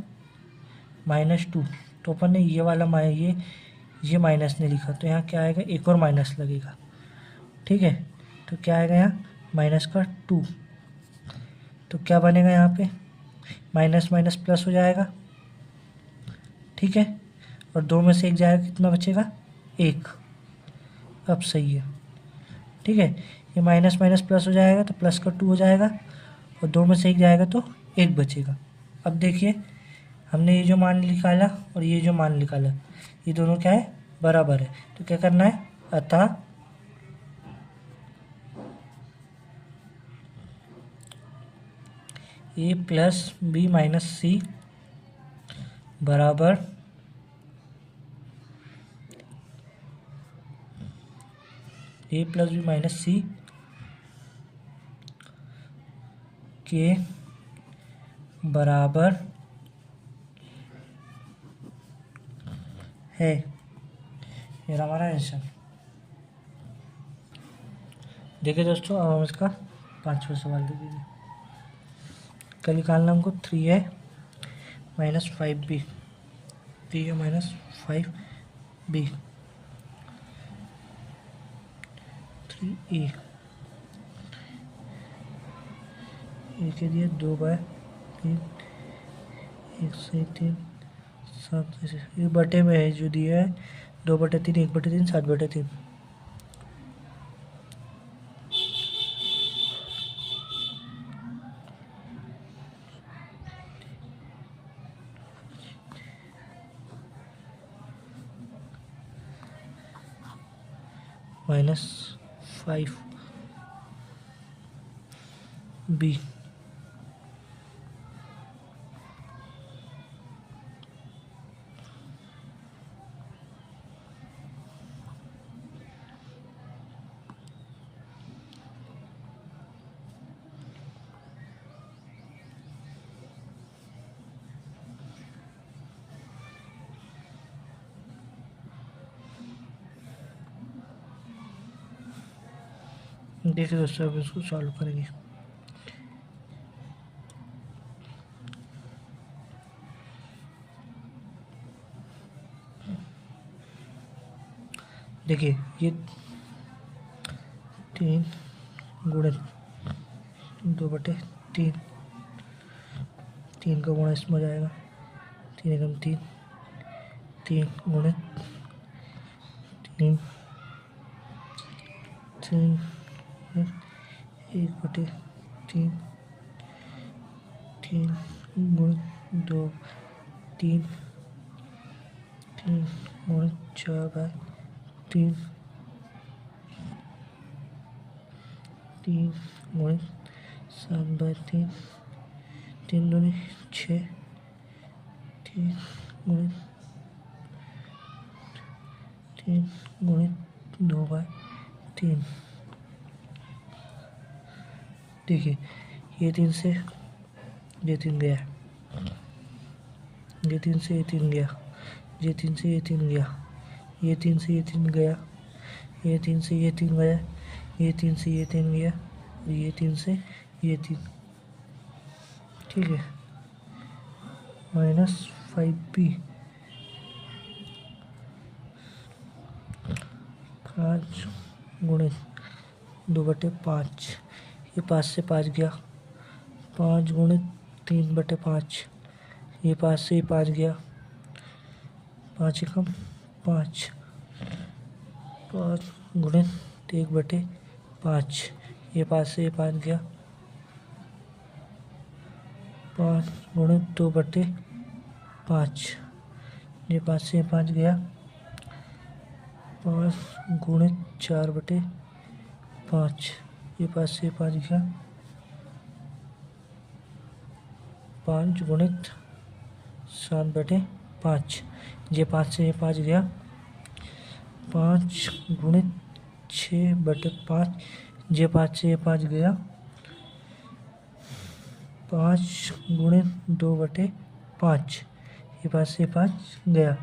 -2, तो अपन ने ये वाला ये माइनस नहीं लिखा, तो यहाँ क्या आएगा एक और माइनस लगेगा। ठीक है, तो क्या आएगा यहाँ माइनस का 2, तो क्या बनेगा यहाँ पे माइनस माइनस प्लस हो जाएगा। ठीक है, और 2 में से 1 जाएगा कितना बचेगा 1। अब सही है। ठीक है, ये माइनस माइनस प्लस हो जाएगा तो प्लस का 2 हो जाएगा, और 2 में से 1 जाएगा तो 1 बचेगा। अब देखिए हमने ये जो मान निकाला और ये जो मान निकाला, ये दोनों क्या है बराबर है, तो क्या करना है अतः a प्लस बी माइनस सी बराबर a प्लस बी माइनस सी के बराबर है। ये हमारा आंसर। देखिए दोस्तों अब हम इसका 5वां सवाल देखिए। कल निकालना हमको 3a minus 5b, 3a minus 5b, 3a ए के दिए 2/3, 1 से 3 7 से, ये बटे में है जो दिया है 2/3, 1/3, 7/3। -5b देखिए दोस्तों अब इसको सॉल्व करेंगे। देखिए ये 3 गुणे 2/3, 3 का गुणा इसमें हो जाएगा 3 एकम 3, 3 गुणे 3, 3 1/3, 3 गुणे 2, 3, 3 गुणे 4/3, 3 गुणे 7/3, 3 दूनी 6, 3 गुणे 2/3। देखिए ये 3 से ये 3 गया, ये 3 से ये 3 गया, ये 3 से ये 3 गया, ये 3 से ये 3 गया, ये 3 से ये 3 गया, ये 3 से ये 3 गया, ये 3 से ये 3। ठीक है, -5b 5 गुणे 2/5, ये 5 से 5 गया, 5 गुणे 3/5, ये 5 से ये 5 गया, 5 एकम 5, 5 गुणे 1/5, ये 5 से ये 5 गया, 5 गुणे 2/5, ये 5 से ये 5 गया, 5 गुणे 4/5, 5, ये 5 से 5 गया, 5 गुणित 7/5, ये 5 से ये 5 गया, 5 गुणित 6/5, ये 5 से ये 5 गया, 5 गुणित 2/5, ये 5 से 5 गया।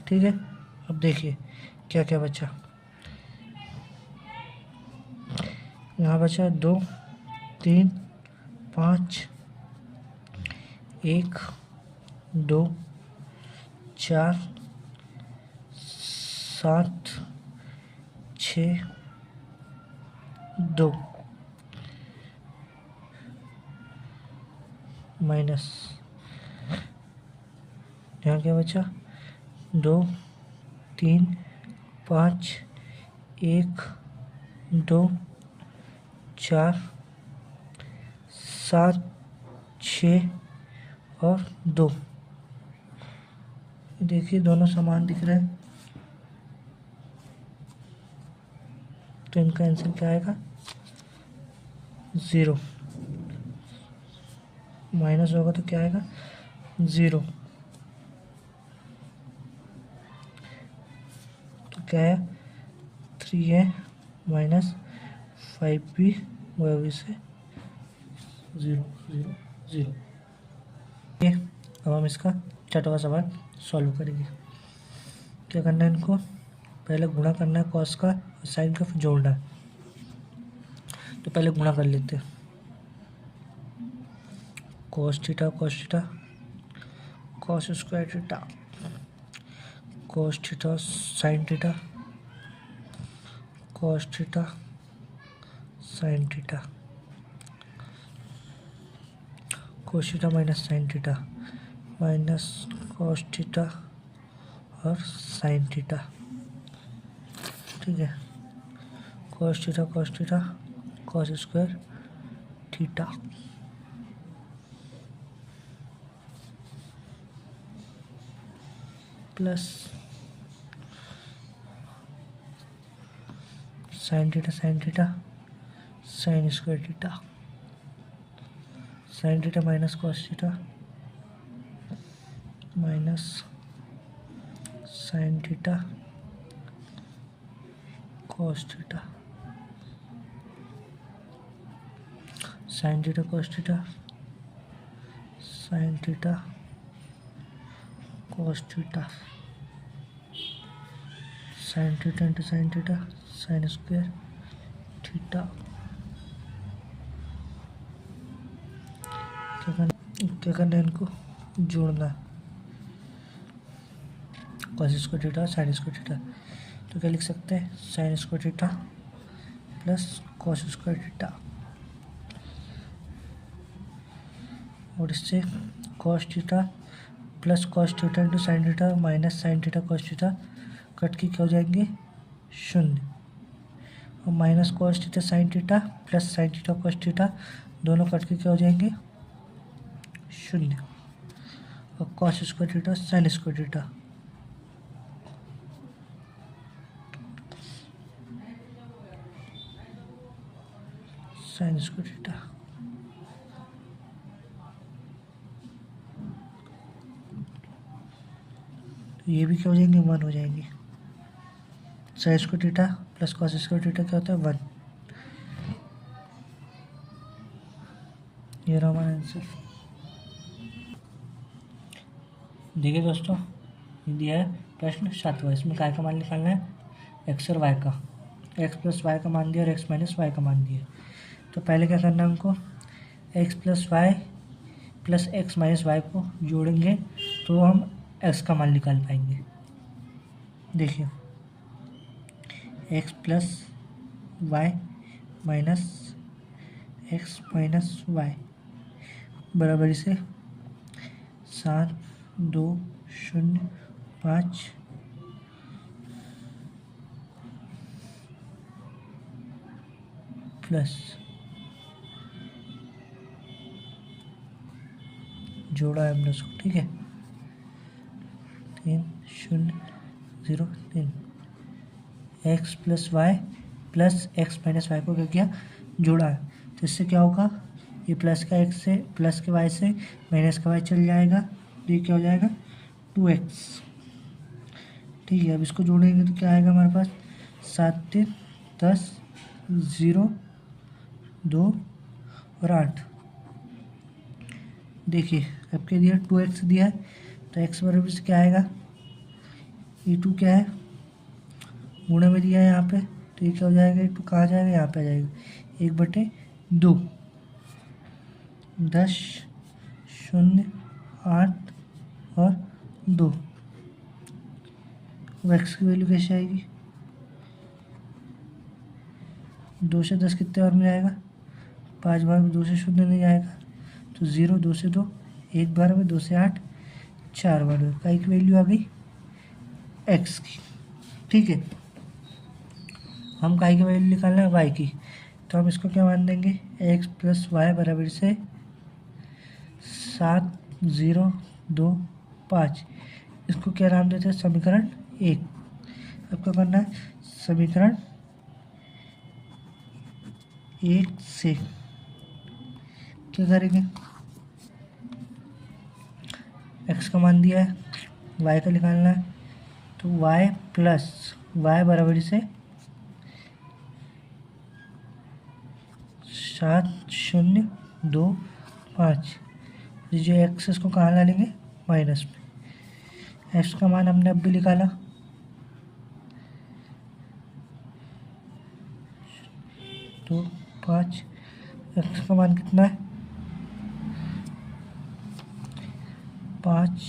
ठीक है, अब देखिए क्या क्या बचा। यहाँ बचा 2, 3, 5, 1, 2, 4, 7, 6, 2 माइनस, यहाँ क्या बचा, 2, 3, 5, 1, 2, 4, 7, 6 और 2। देखिए दोनों समान दिख रहे हैं, तो इनका आंसर क्या आएगा, 0। माइनस होगा तो क्या आएगा, 0। तो क्या है, 3 है माइनस 5 भी, वह भी से 0, 0, 0। ये अब हम इसका छठवां सवाल सॉल्व करेंगे। क्या करना है, इनको पहले गुणा करना है कॉस का और साइन का, फिर जोड़ना है। तो पहले गुणा कर लेते हैं। Cos theta cos theta, cos square theta, cos theta sine theta, cos theta sine theta, cos theta minus sine theta, minus cos theta और साइन थीटा। ठीक है, cos theta cos square theta, plus sine theta sine square theta, sine theta minus cos theta minus sine theta cos theta, sine theta cos theta sine theta cos theta, sine theta into sine theta sine square theta. क्या करना है, इनको जोड़ना है, cos square theta sine square theta. तो क्या लिख सकते हैं, sine square theta plus cos square theta, और इससे cos theta plus cos theta into sine theta minus sine theta cos theta cut के क्या हो जाएंगे, 0। और minus cos theta sine theta plus sine theta cos theta दोनों कट के क्या हो जाएंगे, 0। और cos square theta sine square theta, sine square theta. तो ये भी क्या हो जाएंगे, 1 हो जाएंगे। Sign square theta plus cos square theta क्या होता है, 1। ये रहा हमारा आंसर। देखिए दोस्तों, दिया है प्रश्न 7वां, इसमें काय का मान निकालना है, एक्स और वाई का। एक्स प्लस वाई का मान दिया और एक्स माइनस वाई का मान दिया। तो पहले क्या करना है हमको, X plus Y plus X minus Y को जोड़ेंगे तो हम एक्स का मान निकाल पाएंगे। देखिए, X plus Y minus X minus Y बराबर से 7, 2, 0, 5 प्लस जोड़ा है हमने उसको। ठीक है, 3, 0, 0, 3 X plus Y plus X minus Y को क्या किया, जोड़ा है। तो इससे क्या होगा, ये प्लस का एक्स से, प्लस के वाई से माइनस का वाई चल जाएगा, तो ये क्या हो जाएगा 2x। ठीक है, अब इसको जोड़ेंगे तो क्या आएगा हमारे पास, 7 3 10, 0 2 और 8। देखिए अब क्या दिया, 2x दिया है, तो x बराबर से क्या आएगा, e2 क्या है, गुणे में दिया है यहाँ पे, तो ये क्या हो जाएगा, e2 कहाँ जाएगा, यहाँ पे आ जाएगा, 1/2, 10 0 8 और 2। अब x की वैल्यू कैसे आएगी, 2 से 10 कितने बार में जाएगा, 5 बार में, 2 से 0 नहीं जाएगा, तो 0 2 से 2 1 बार में, 2 से 8 4 बार में, y की वैल्यू आ गई x की। ठीक है, हम y की वैल्यू निकालना है y की, तो हम इसको क्या मान देंगे, x प्लस वाई बराबर से 7 0 2 5। इसको क्या नाम देते हैं, समीकरण 1। अब क्या करना है, समीकरण 1 से क्या करेंगे, x का मान दिया है, y का निकालना है, तो y प्लस वाई बराबर से 7 0 2 5। जो एक्स इसको कहाँ ला लेंगे, माइनस में। एक्स का मान हमने अब भी निकाला, तो 5। एक्स का मान कितना है, 5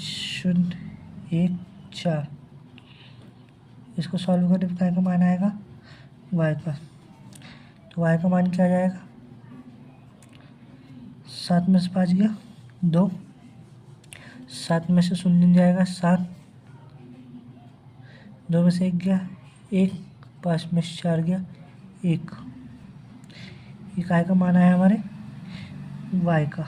0 1 4। इसको सॉल्व करने पर क्या का मान आएगा, वाई का, तो वाई का मान क्या आ जाएगा, 7 में से 5 गया 2, 7 में से 0 जाएगा 7, 2 में से 1 गया 1, 5 में से 4 गया 1। ये काय का मान आया हमारे, y का।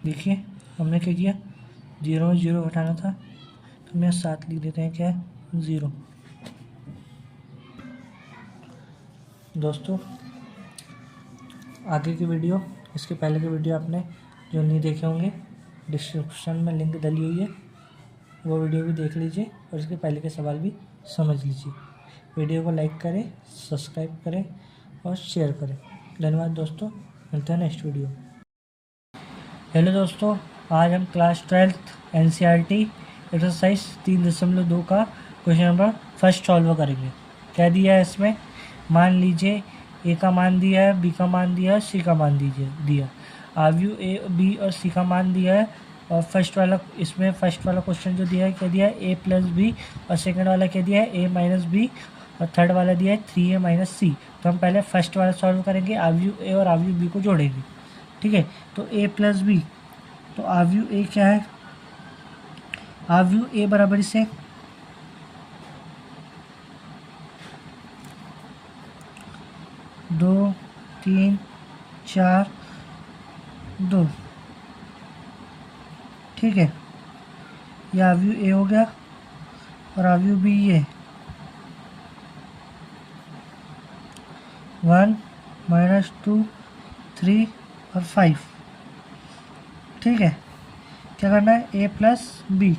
देखिए हमने क्या किया, 0 में 0 घटाना था, तो हम यहाँ 7 लिख देते हैं, क्या है 0। दोस्तों आगे की वीडियो, इसके पहले की वीडियो आपने जो नहीं देखे होंगे, डिस्क्रिप्शन में लिंक डली हुई है, वो वीडियो भी देख लीजिए और इसके पहले के सवाल भी समझ लीजिए। वीडियो को लाइक करें, सब्सक्राइब करें और शेयर करें। धन्यवाद दोस्तों, मिलते हैं नेक्स्ट वीडियो। हेलो दोस्तों, आज हम क्लास 12th NCERT एक्सरसाइज 3.2 का क्वेश्चन नंबर फर्स्ट सॉल्व करेंगे। क्या दिया है इसमें, मान लीजिए ए का मान दिया है, बी का मान दिया है, सी का मान दिया। आव्यू ए बी और सी का मान दिया है, और फर्स्ट वाला क्वेश्चन जो दिया है, क्या दिया है, ए प्लस बी, और सेकंड वाला क्या दिया है, ए माइनस बी, और थर्ड वाला दिया है 3a माइनस सी। तो हम पहले फर्स्ट वाला सॉल्व करेंगे, आव्यू ए और आव्यू बी को जोड़ेंगे। ठीक है, तो ए प्लस बी, तो आव्यू ए क्या है, आव्यू ए बराबर से 2 3 4 2। ठीक है, ये आव्यू ए हो गया, और आव्यू बी ये 1 -2 3 और 5। ठीक है, क्या करना है, ए प्लस बी,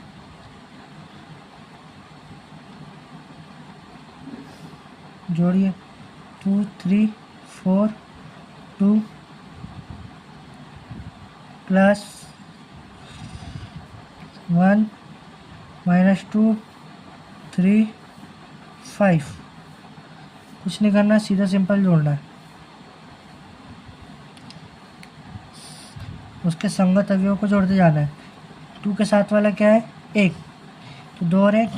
जोड़िए 2 3 4 2 प्लस 1 -2 3 5। कुछ नहीं करना, सीधा सिंपल जोड़ना है। उसके संगत अवयवों को जोड़ते जाना है। 2 के साथ वाला क्या है, 1, तो 2 और 1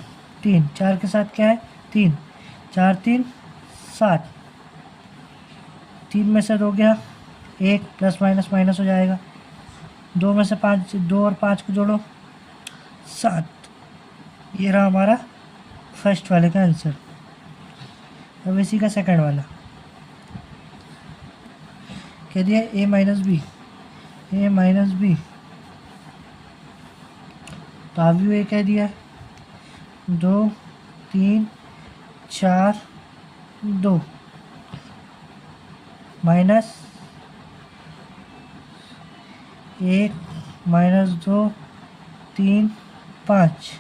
3। 4 के साथ क्या है, 3, 4 3 7। 3 में से 2 गया 1, प्लस माइनस माइनस हो जाएगा। 2 में से 5, 2 और 5 को जोड़ो 7। ये रहा हमारा फर्स्ट वाले का आंसर। अब इसी का सेकंड वाला कह दिया, ए माइनस बी तो हाफ ए कह दिया है 2 3 4 2 माइनस 1 माइनस 2 3 5।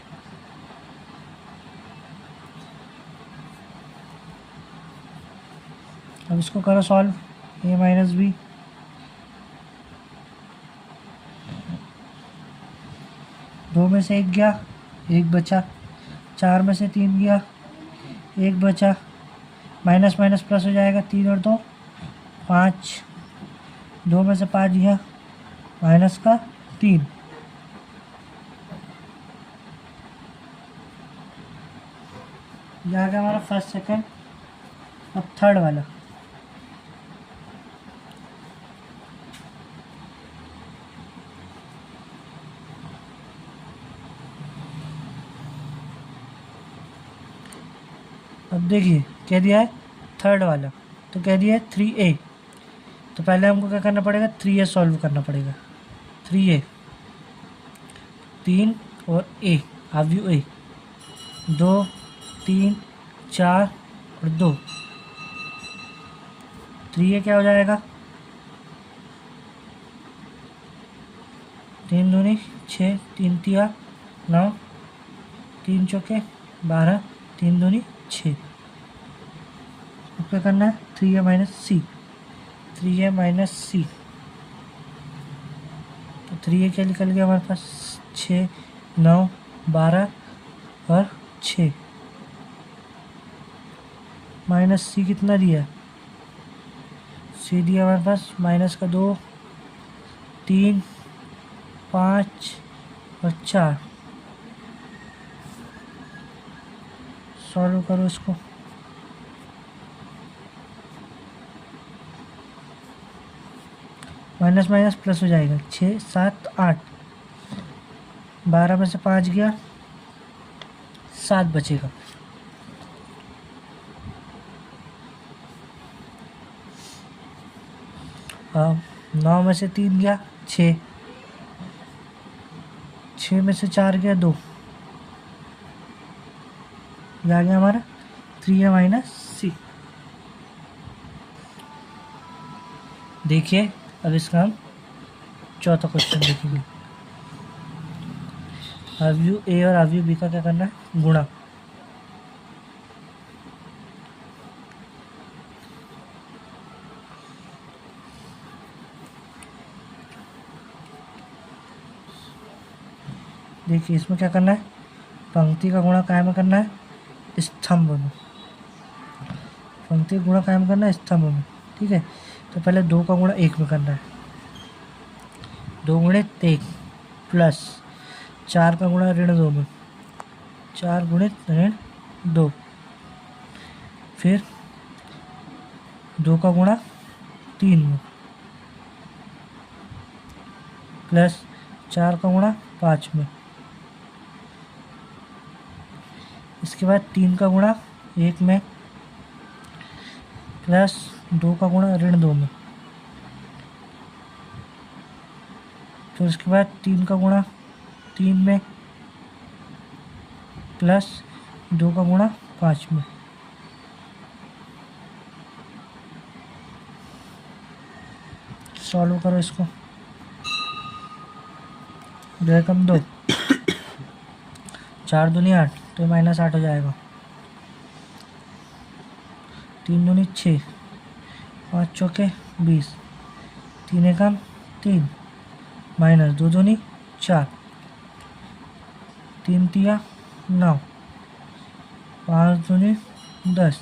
अब इसको करो सॉल्व ए माइनस बी। दो में से एक गया, एक बचा। 4 में से 3 गया, एक बचा। माइनस माइनस प्लस हो जाएगा, 3 और 2 5। 2 में से 5 गया, माइनस का 3। ये आ गया हमारा फर्स्ट सेकंड। अब थर्ड वाला। अब देखिए क्या दिया है थर्ड वाला, तो क्या दिया है 3a। तो पहले हमको क्या करना पड़ेगा, 3a सॉल्व करना पड़ेगा। 3a 3 और a हाफ ए 2 3 4 और 2। 3a क्या हो जाएगा 3 दूनी 6 3 तिया 9 3 चौके 12 3 दूनी 6। अब क्या करना है 3a माइनस सी। 3a माइनस सी, तो 3a क्या निकल गया हमारे पास 6 9 12 और 6। माइनस सी कितना दिया, सी दिया हमारे पास माइनस का 2 3 5 और 4। सॉल्व करो इसको। माइनस माइनस प्लस हो जाएगा, 6 7 8। 12 में से 5 गया, 7 बचेगा। अब 9 में से 3 गया 6। 6 में से 4 गया 2। ये आ गया हमारा 3a माइनस सी। देखिए अब इसका हम चौथा क्वेश्चन देखेंगे। हाफ ए और हाफ बी का क्या करना है, गुणा। देखिए इसमें क्या करना है, पंक्ति का गुणा कायम करना है स्तंभ में। पंक्ति का गुणा कायम करना है स्तंभ में, ठीक है। तो पहले 2 का गुणा 1 में करना है, 2 गुणित 1 प्लस 4 का गुणा ऋण 2 में, 4 गुणित ऋण 2। फिर 2 का गुणा 3 में प्लस 4 का गुणा 5 में। इसके बाद 3 का गुणा 1 में प्लस 2 का गुणा ऋण 2 में। फिर उसके बाद 3 का गुणा 3 में प्लस 2 का गुणा 5 में। सॉल्व करो इसको। 2 एकम 2, 4 दूनी 8, तो माइनस 8 हो जाएगा। 3 दूनी 6, 5 चौके 20, 3 एकम 3, माइनस 2 दूनी 4, 3 तिया 9, 5 दूनी 10।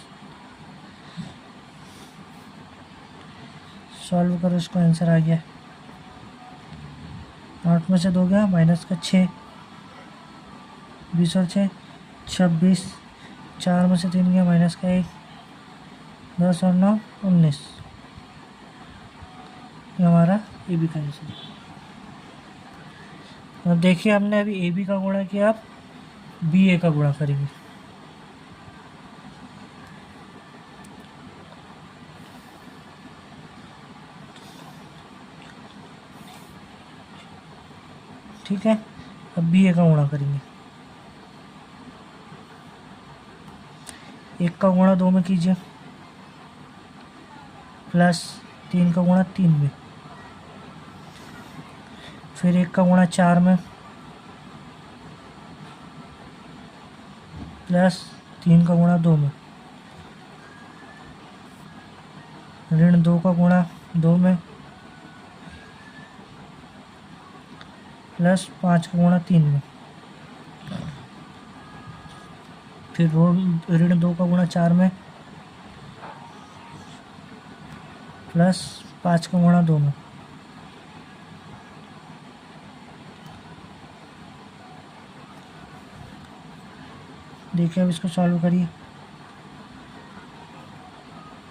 सॉल्व करो इसको, आंसर आ गया। 8 में से 2 गया, माइनस का 6, 20 और 6 26। 4 में से 3 गया, माइनस का 1, 10 और 9 19। ये हमारा ए बी का आंसर। अब देखिए हमने अभी ए बी का गुणा किया, अब बी ए का गुणा करेंगे। ठीक है, अब बी ए का गुणा करेंगे। 1 का गुणा 2 में कीजिए, प्लस 3 का गुणा 3 में, फिर 1 का गुणा 4 में, प्लस 3 का गुणा 2 में, ऋण 2 का गुणा 2 में, प्लस 5 का गुणा 3 में, फिर ऋण 2 का गुणा 4 में, प्लस 5 का गुणा 2 में, देखिए अब इसको सॉल्व करिए।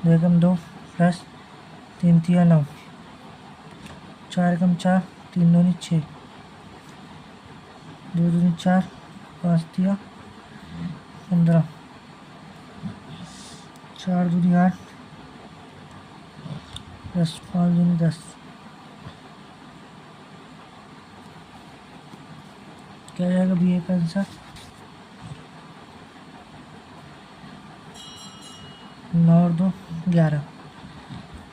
2 एकम 2 प्लस 3 तिया 9, 4 एकम 4, 3 दूनी 6, 2 दूनी 4, 5 तिया 15, 4 दूनी 8, प्लस 5 दूनी 10। क्या जाएगा बी ए का आंसर? 9 और 2 11,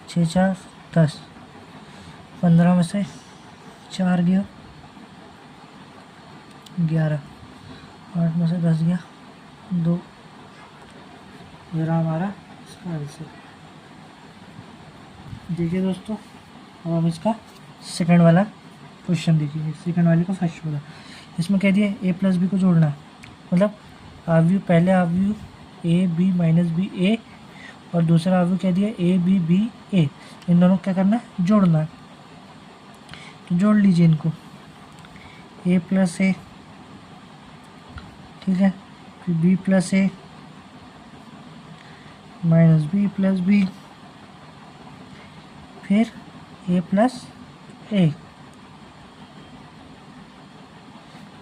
6 4 10, 15 में से 4 गया 11, 8 में से 10 गया 2। ये रहा हमारा इसका आंसर। देखिए दोस्तों, अब हम इसका सेकंड वाला क्वेश्चन देखिए। सेकंड वाले को फर्स्ट वाला, इसमें कह दिया ए प्लस बी को जोड़ना है, मतलब आव्यूह, पहले आव्यूह ए बी माइनस बी ए और दूसरा आव्यूह कह दिया ए बी बी ए, इन दोनों को क्या करना है? जोड़ना है। तो जोड़ लीजिए इनको, ए प्लस ए, ठीक है, फिर B plus A minus B plus B, फिर ए प्लस ए।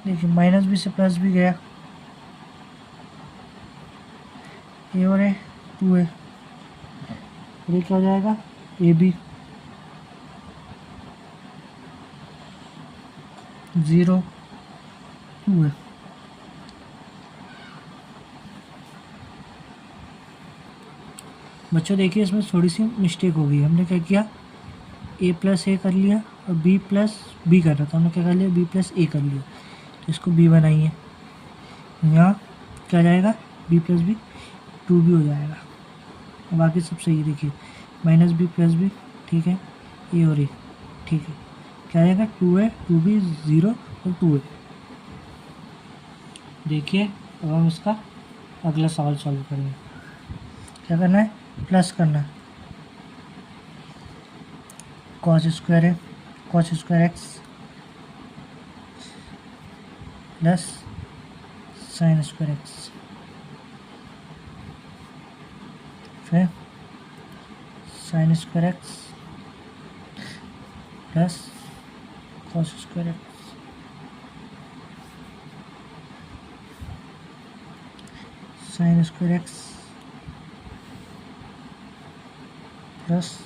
देखिए माइनस बी से प्लस बी गया, ए और ए 2a, ये क्या हो जाएगा? A B 0 2a। बच्चों देखिए इसमें थोड़ी सी मिस्टेक हो गई। हमने क्या किया, ए प्लस ए कर लिया और बी प्लस बी कर रहा था, हमने क्या कर लिया, बी प्लस ए कर लिया, तो इसको बी बनाइए। यहाँ क्या जाएगा, बी प्लस बी 2b हो जाएगा, बाकी सब सही है। देखिए माइनस बी प्लस बी, ठीक है, ए और ए, ठीक है, क्या आएगा 2a 2b 0 और 2a। देखिए अब हम इसका अगला सवाल सॉल्व करेंगे। क्या करना है, प्लस करना है, कॉस स्क्वायर है, cos square X plus sine square X, फिर sine square X plus cos square X, sine square X plus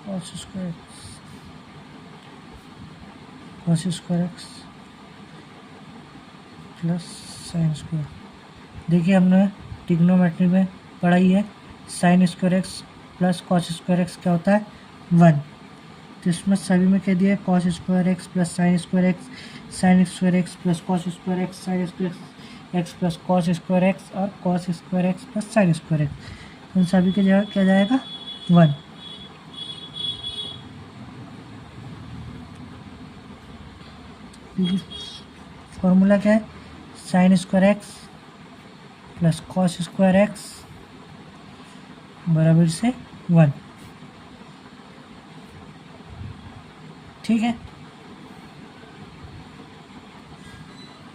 cos square X, cos square X plus sine square. देखिए हमने ट्रिग्नोमेट्री में पढ़ाई है, sine square X plus cos square X क्या होता है, 1। तो इसमें सभी में कह दिया है cos square X plus sine square X, sine square X plus cos square X, sine square X plus cos square X और cos square X plus sine square X. इन सभी के जगह क्या जाएगा, 1। फॉर्मूला क्या है, sine square X plus cos square X बराबर से 1, ठीक है।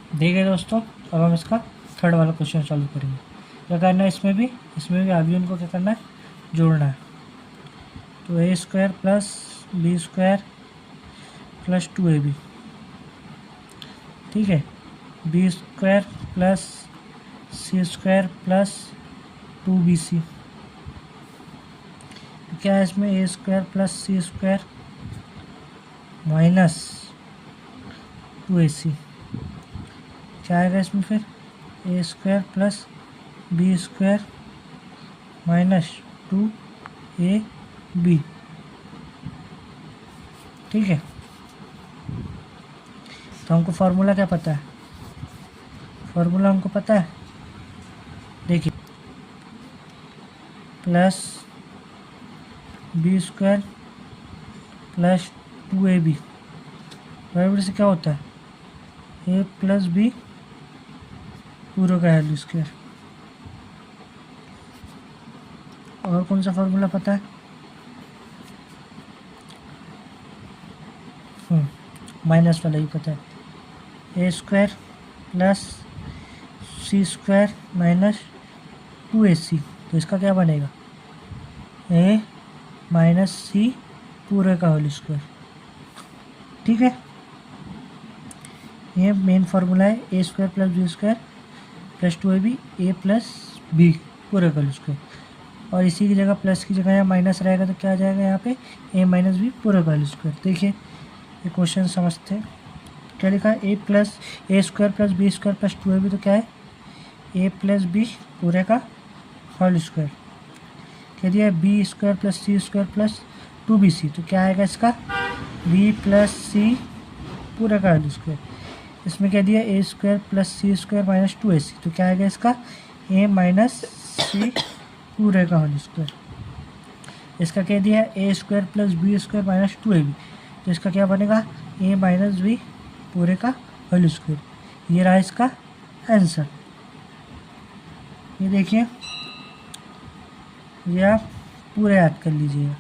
देखिए दोस्तों, अब हम इसका थर्ड वाला क्वेश्चन सॉल्व करेंगे। क्या करना है, इसमें भी आव्यूह को क्या करना है, जोड़ना है। तो A square plus B square plus 2ab, ठीक है, B square plus C square plus 2bc। क्या है इसमें, A square plus C square minus 2ac। क्या आएगा इसमें फिर, A square plus B square minus 2ab। ठीक है, तो हमको फार्मूला क्या पता है, फार्मूला हमको पता है, देखिए plus B square plus 2ab बराबर से क्या होता है, ए प्लस बी पूरे का होल स्क्वायर। और कौन सा फार्मूला पता है, माइनस वाला ही पता है, A square plus C square minus 2ac। तो इसका क्या बनेगा, ए माइनस सी पूरे का होल स्क्वायर। ठीक है, ये मेन फार्मूला है, A square plus B square plus 2ab A plus B पूरे का होल स्क्वायर। और इसी की जगह प्लस की जगह यहाँ माइनस रहेगा तो क्या आ जाएगा यहाँ पे, ए माइनस बी पूरे का होल स्क्वायर। देखिए ये क्वेश्चन समझते हैं, क्या लिखा है, A square plus B square plus 2ab, तो क्या है ए प्लस बी पूरे का होल स्क्वायर। कह दिया B square plus C square plus 2bc, तो क्या आएगा इसका, बी प्लस सी पूरे का होल स्क्वायर। इसमें कह दिया A square plus C square minus 2ac, तो क्या आएगा इसका, ए माइनस सी पूरे का होल स्क्वायर। इसका कह दिया A square plus B square minus 2ab, तो इसका क्या बनेगा, ए माइनस बी पूरे का होल स्क्वायर। ये रहा इसका आंसर। ये देखिए, ये आप पूरे याद कर लीजिएगा।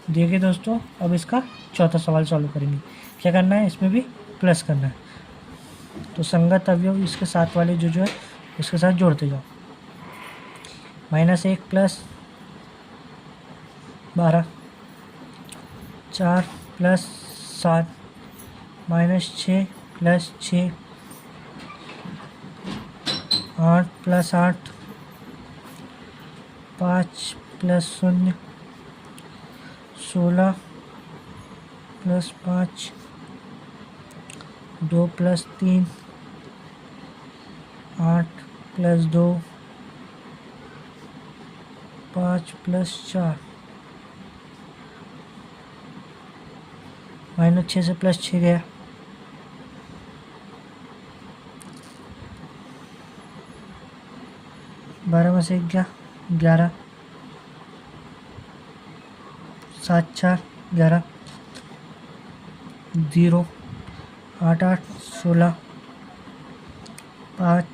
देखिए दोस्तों, अब इसका चौथा सवाल सॉल्व करेंगे। क्या करना है, इसमें भी प्लस करना है, तो संगत अवयव इसके साथ वाले जो है इसके साथ जोड़ते जाओ। -1 plus 12, 4 plus 7, -6 plus 6, 8 plus 8, 5 plus 0, 16 plus 5, 2 plus 3, 8 plus 2, 5 plus 4, -6 से +6 गया, 12 में से 1 गया 11, 7 4 11, 0, 8 8 16, 5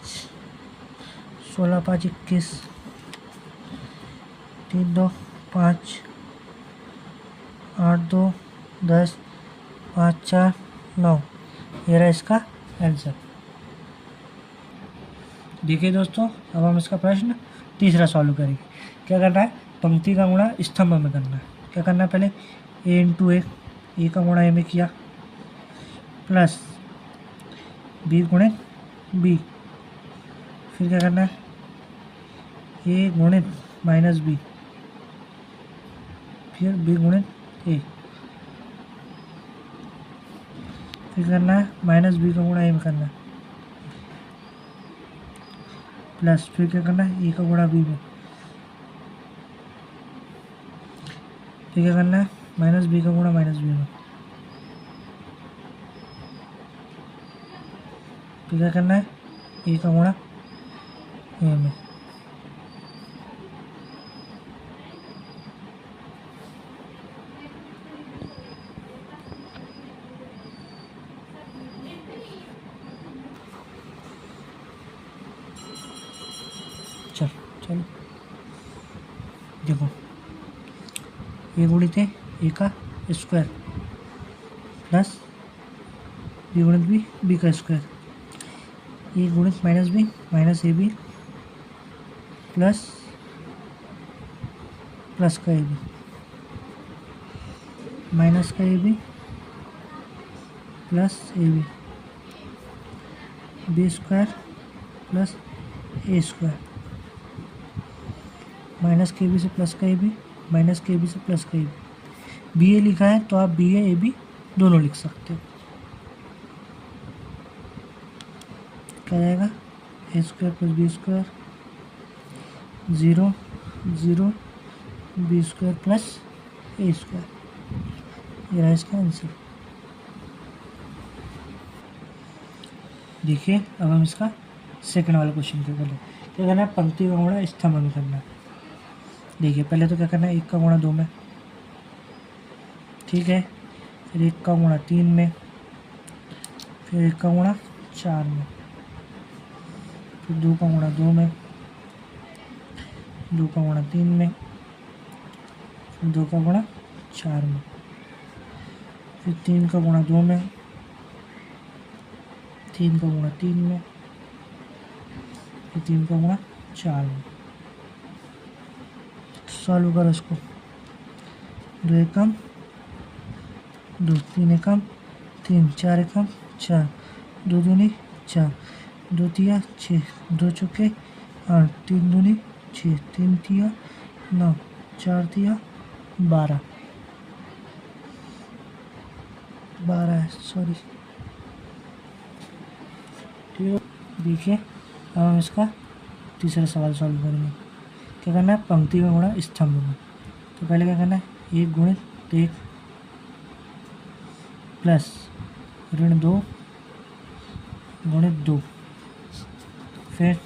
16 5 21, 3 2 5, 8 2 10, 5 4 9। ये रहा इसका आंसर। देखिए दोस्तों, अब हम इसका प्रश्न तीसरा सॉल्व करेंगे। क्या करना है, पंक्ति का गुणा स्तंभ में करना है। क्या करना है, पहले ए इंटू ए का गुणा ए में किया, प्लस बी गुणित बी, फिर क्या करना है, ए गुणित माइनस बी, फिर बी गुणित ए, फिर करना है माइनस बी का गुणा ए में करना है, प्लस फिर क्या करना है, ए का गुणा बी में, फिर क्या करना है, माइनस बी का गुणा माइनस बी में, फिर क्या करना है, ए का गुणा ए में। चलो देखो, ए गुणित है ए का स्क्वायर प्लस बी गुणित बी का स्क्वायर, ए गुणित minus B minus A B plus plus का ए बी माइनस का A B plus A B B square plus A square, minus के बी से प्लस का ए बी, माइनस के बी से प्लस का ए बी। बी ए लिखा है तो आप बी ए बी दोनों लिख सकते हो। क्या जाएगा, A square plus B square, 0 0 B square plus A square. ये रहा इसका आंसर। देखिए अब हम इसका सेकंड वाला क्वेश्चन क्या करें। क्या करना है, पंक्ति का गुणा स्तंभ में करना है। देखिए पहले तो क्या करना है, 1 का गुणा 2 में, ठीक है, फिर 1 का गुणा 3 में, फिर 1 का गुणा 4 में, फिर 2 का गुणा 2 में, 2 का गुणा 3 में, फिर 2 का गुणा 4 में, फिर 3 का गुणा 2 में, 3 का गुणा 3 में, फिर 3 का गुणा 4 में। सॉल्व करो इसको। 2 एकम 2, 3 एकम 3, 4 एकम 4, 2 दूनी 4, 2 तिया 6, 2 चौके 8, 3 दूनी 6, 3 तिया 9, 4 तिया 12 है, सॉरी। ठीक है, देखिए अब हम इसका तीसरा सवाल सॉल्व करेंगे। क्या करना है, पंक्ति में गुणा स्तंभ में। तो पहले क्या करना है, 1 गुणित 1 प्लस ऋण 2 गुणित 2, फिर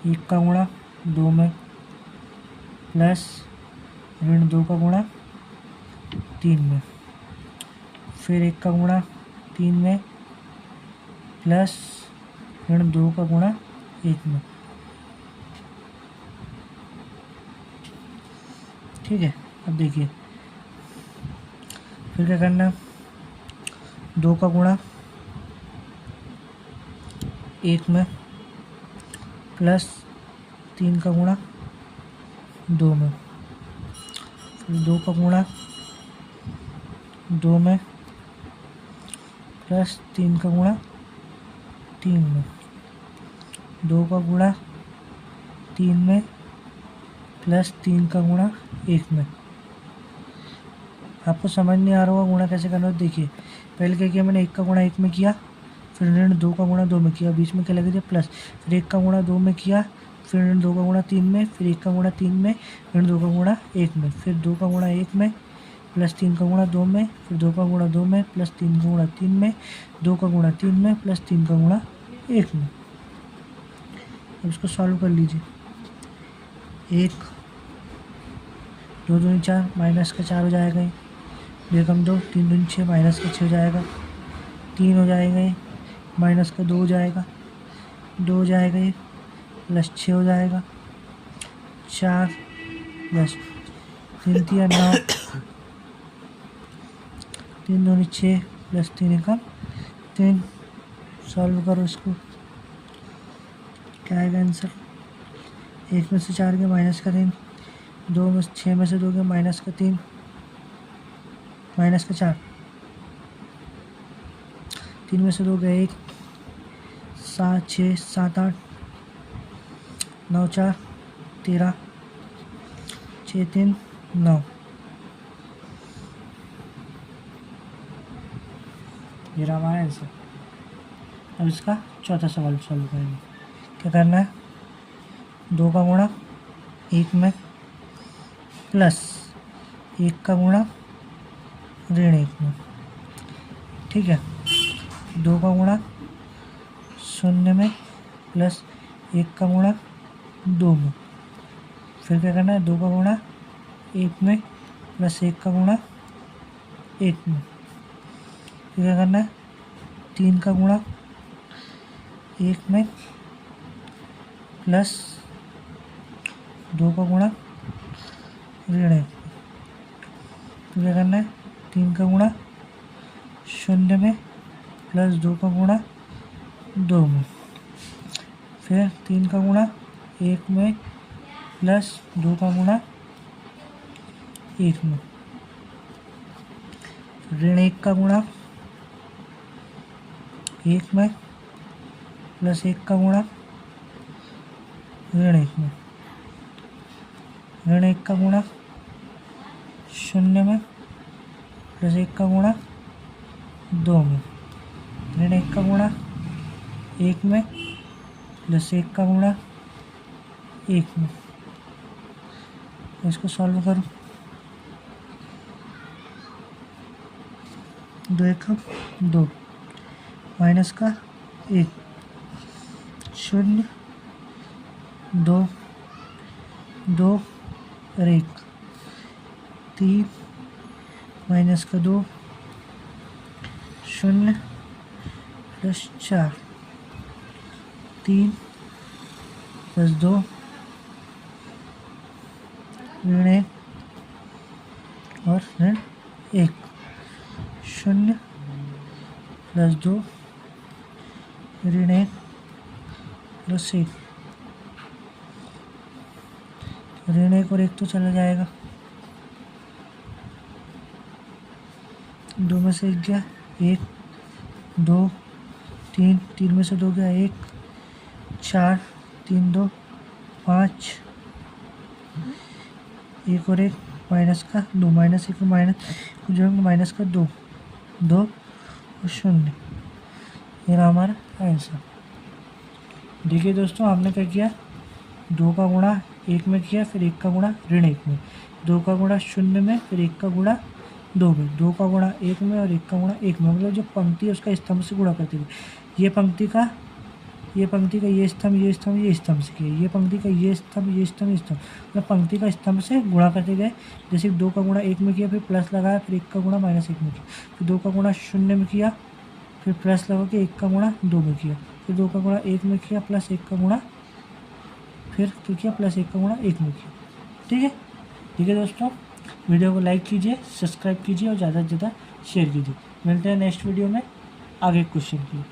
1 का गुणा 2 में प्लस ऋण 2 का गुणा 3 में, फिर 1 का गुणा 3 में प्लस ऋण 2 का गुणा 1 में। ठीक है, अब देखिए फिर क्या करना है, 2 का गुणा 1 में प्लस 3 का गुणा 2 में, फिर 2 का गुणा 2 में प्लस 3 का गुणा 3 में, 2 का गुणा 3 में प्लस 3 का गुणा 1 में। आपको समझ नहीं आ रहा होगा गुणा कैसे करना है। देखिए पहले क्या किया मैंने, 1 का गुणा 1 में किया, फिर ऋण 2 का गुणा 2 में किया, बीच में क्या लगा दिया प्लस, फिर 1 का गुणा 2 में किया, फिर ऋण 2 का गुणा 3 में, फिर 1 का गुणा 3 में, ऋण 2 का गुणा 1 में, फिर 2 का गुणा 1 में प्लस 3 का गुणा 2 में, फिर 2 का गुणा 2 में प्लस 3 का गुणा 3 में, 2 का गुणा 3 में प्लस 3 का गुणा 1 में। अब इसको सॉल्व कर लीजिए। 1 2 दूनी 4, माइनस का 4 हो जाएगा ये, 2 कम 2, 3 दूनी 6, माइनस का 6 हो जाएगा, 3 हो जाएगा ये, माइनस का 2 हो जाएगा, 2 हो जाएगा ये, प्लस 6 हो जाएगा, 4 प्लस 3 तिया 9, 3 दूनी 6 प्लस 3 एकम 3। सॉल्व करो इसको, क्या आएगा आंसर। 1 में से 4 के माइनस का 3, 2 में 6 में से 2 के माइनस का 3, माइनस का 4, 3 में से 2 गए 1, 7 6 7 8 9 4 13, 6 3 9। ये रहा हमारा आंसर। अब इसका चौथा सवाल सॉल्व करेंगे। क्या करना है, 2 का गुणा 1 में प्लस 1 का गुणा ऋण 1 में। ठीक है, 2 का गुणा 0 में प्लस 1 का गुणा 2 में, फिर क्या करना है, 2 का गुणा 1 में प्लस 1 का गुणा 1 में, फिर क्या करना है, 3 का गुणा 1 में प्लस 2 का गुणा ऋण 1 में, फिर क्या करना है, 3 का गुणा 0 में प्लस 2 का गुणा 2 में, फिर 3 का गुणा 1 में प्लस 2 का गुणा 1 में, ऋण 1 का गुणा 1 में प्लस 1 का गुणा ऋण 1 में, ऋण 1 का गुणा 0 में प्लस 1 का गुणा 2 में, ऋण 1 का गुणा 1 में प्लस 1 का गुणा 1 में। इसको सॉल्व करो, 2 1 2 माइनस का 1 0 2 2 और 1 3 माइनस का 2 0 प्लस 4 3 प्लस 2 ऋण 1 और ऋण 1 0 प्लस 2 ऋण 1 प्लस 1, ऋण 1 और 1 तो चला जाएगा, 2 में से 1 गया 1 2 3 3 में से 2 गया 1 4 3 2 5 1 और 1 माइनस का 2 माइनस 1 माइनस जो माइनस का 2 2 और 0, ये रहा हमारा आंसर। देखिए दोस्तों, आपने क्या किया, 2 का गुणा 1 में किया, फिर 1 का गुणा ऋण 1 में, 2 का गुणा 0 में, फिर 1 का गुणा 2 में, 2 का गुणा 1 में और 1 का गुणा 1 में, मतलब जो पंक्ति है उसका स्तंभ से गुणा करते हुए, ये पंक्ति का ये स्तंभ ये स्तंभ ये स्तंभ से किया, ये पंक्ति का ये स्तंभ मतलब पंक्ति का स्तंभ से गुणा करते गए। जैसे 2 का गुणा 1 में किया, फिर प्लस लगाया, फिर 1 का गुणा -1 में किया, फिर 2 का गुणा 0 में किया, फिर प्लस लगा के 1 का गुणा 2 में किया, फिर 2 का गुणा 1 में किया, प्लस 1 का गुणा फिर क्या किया, प्लस 1 का गुणा 1 में किया। ठीक है दोस्तों, वीडियो को लाइक कीजिए, सब्सक्राइब कीजिए और ज़्यादा से ज़्यादा शेयर कीजिए। मिलते हैं नेक्स्ट वीडियो में आगे क्वेश्चन की।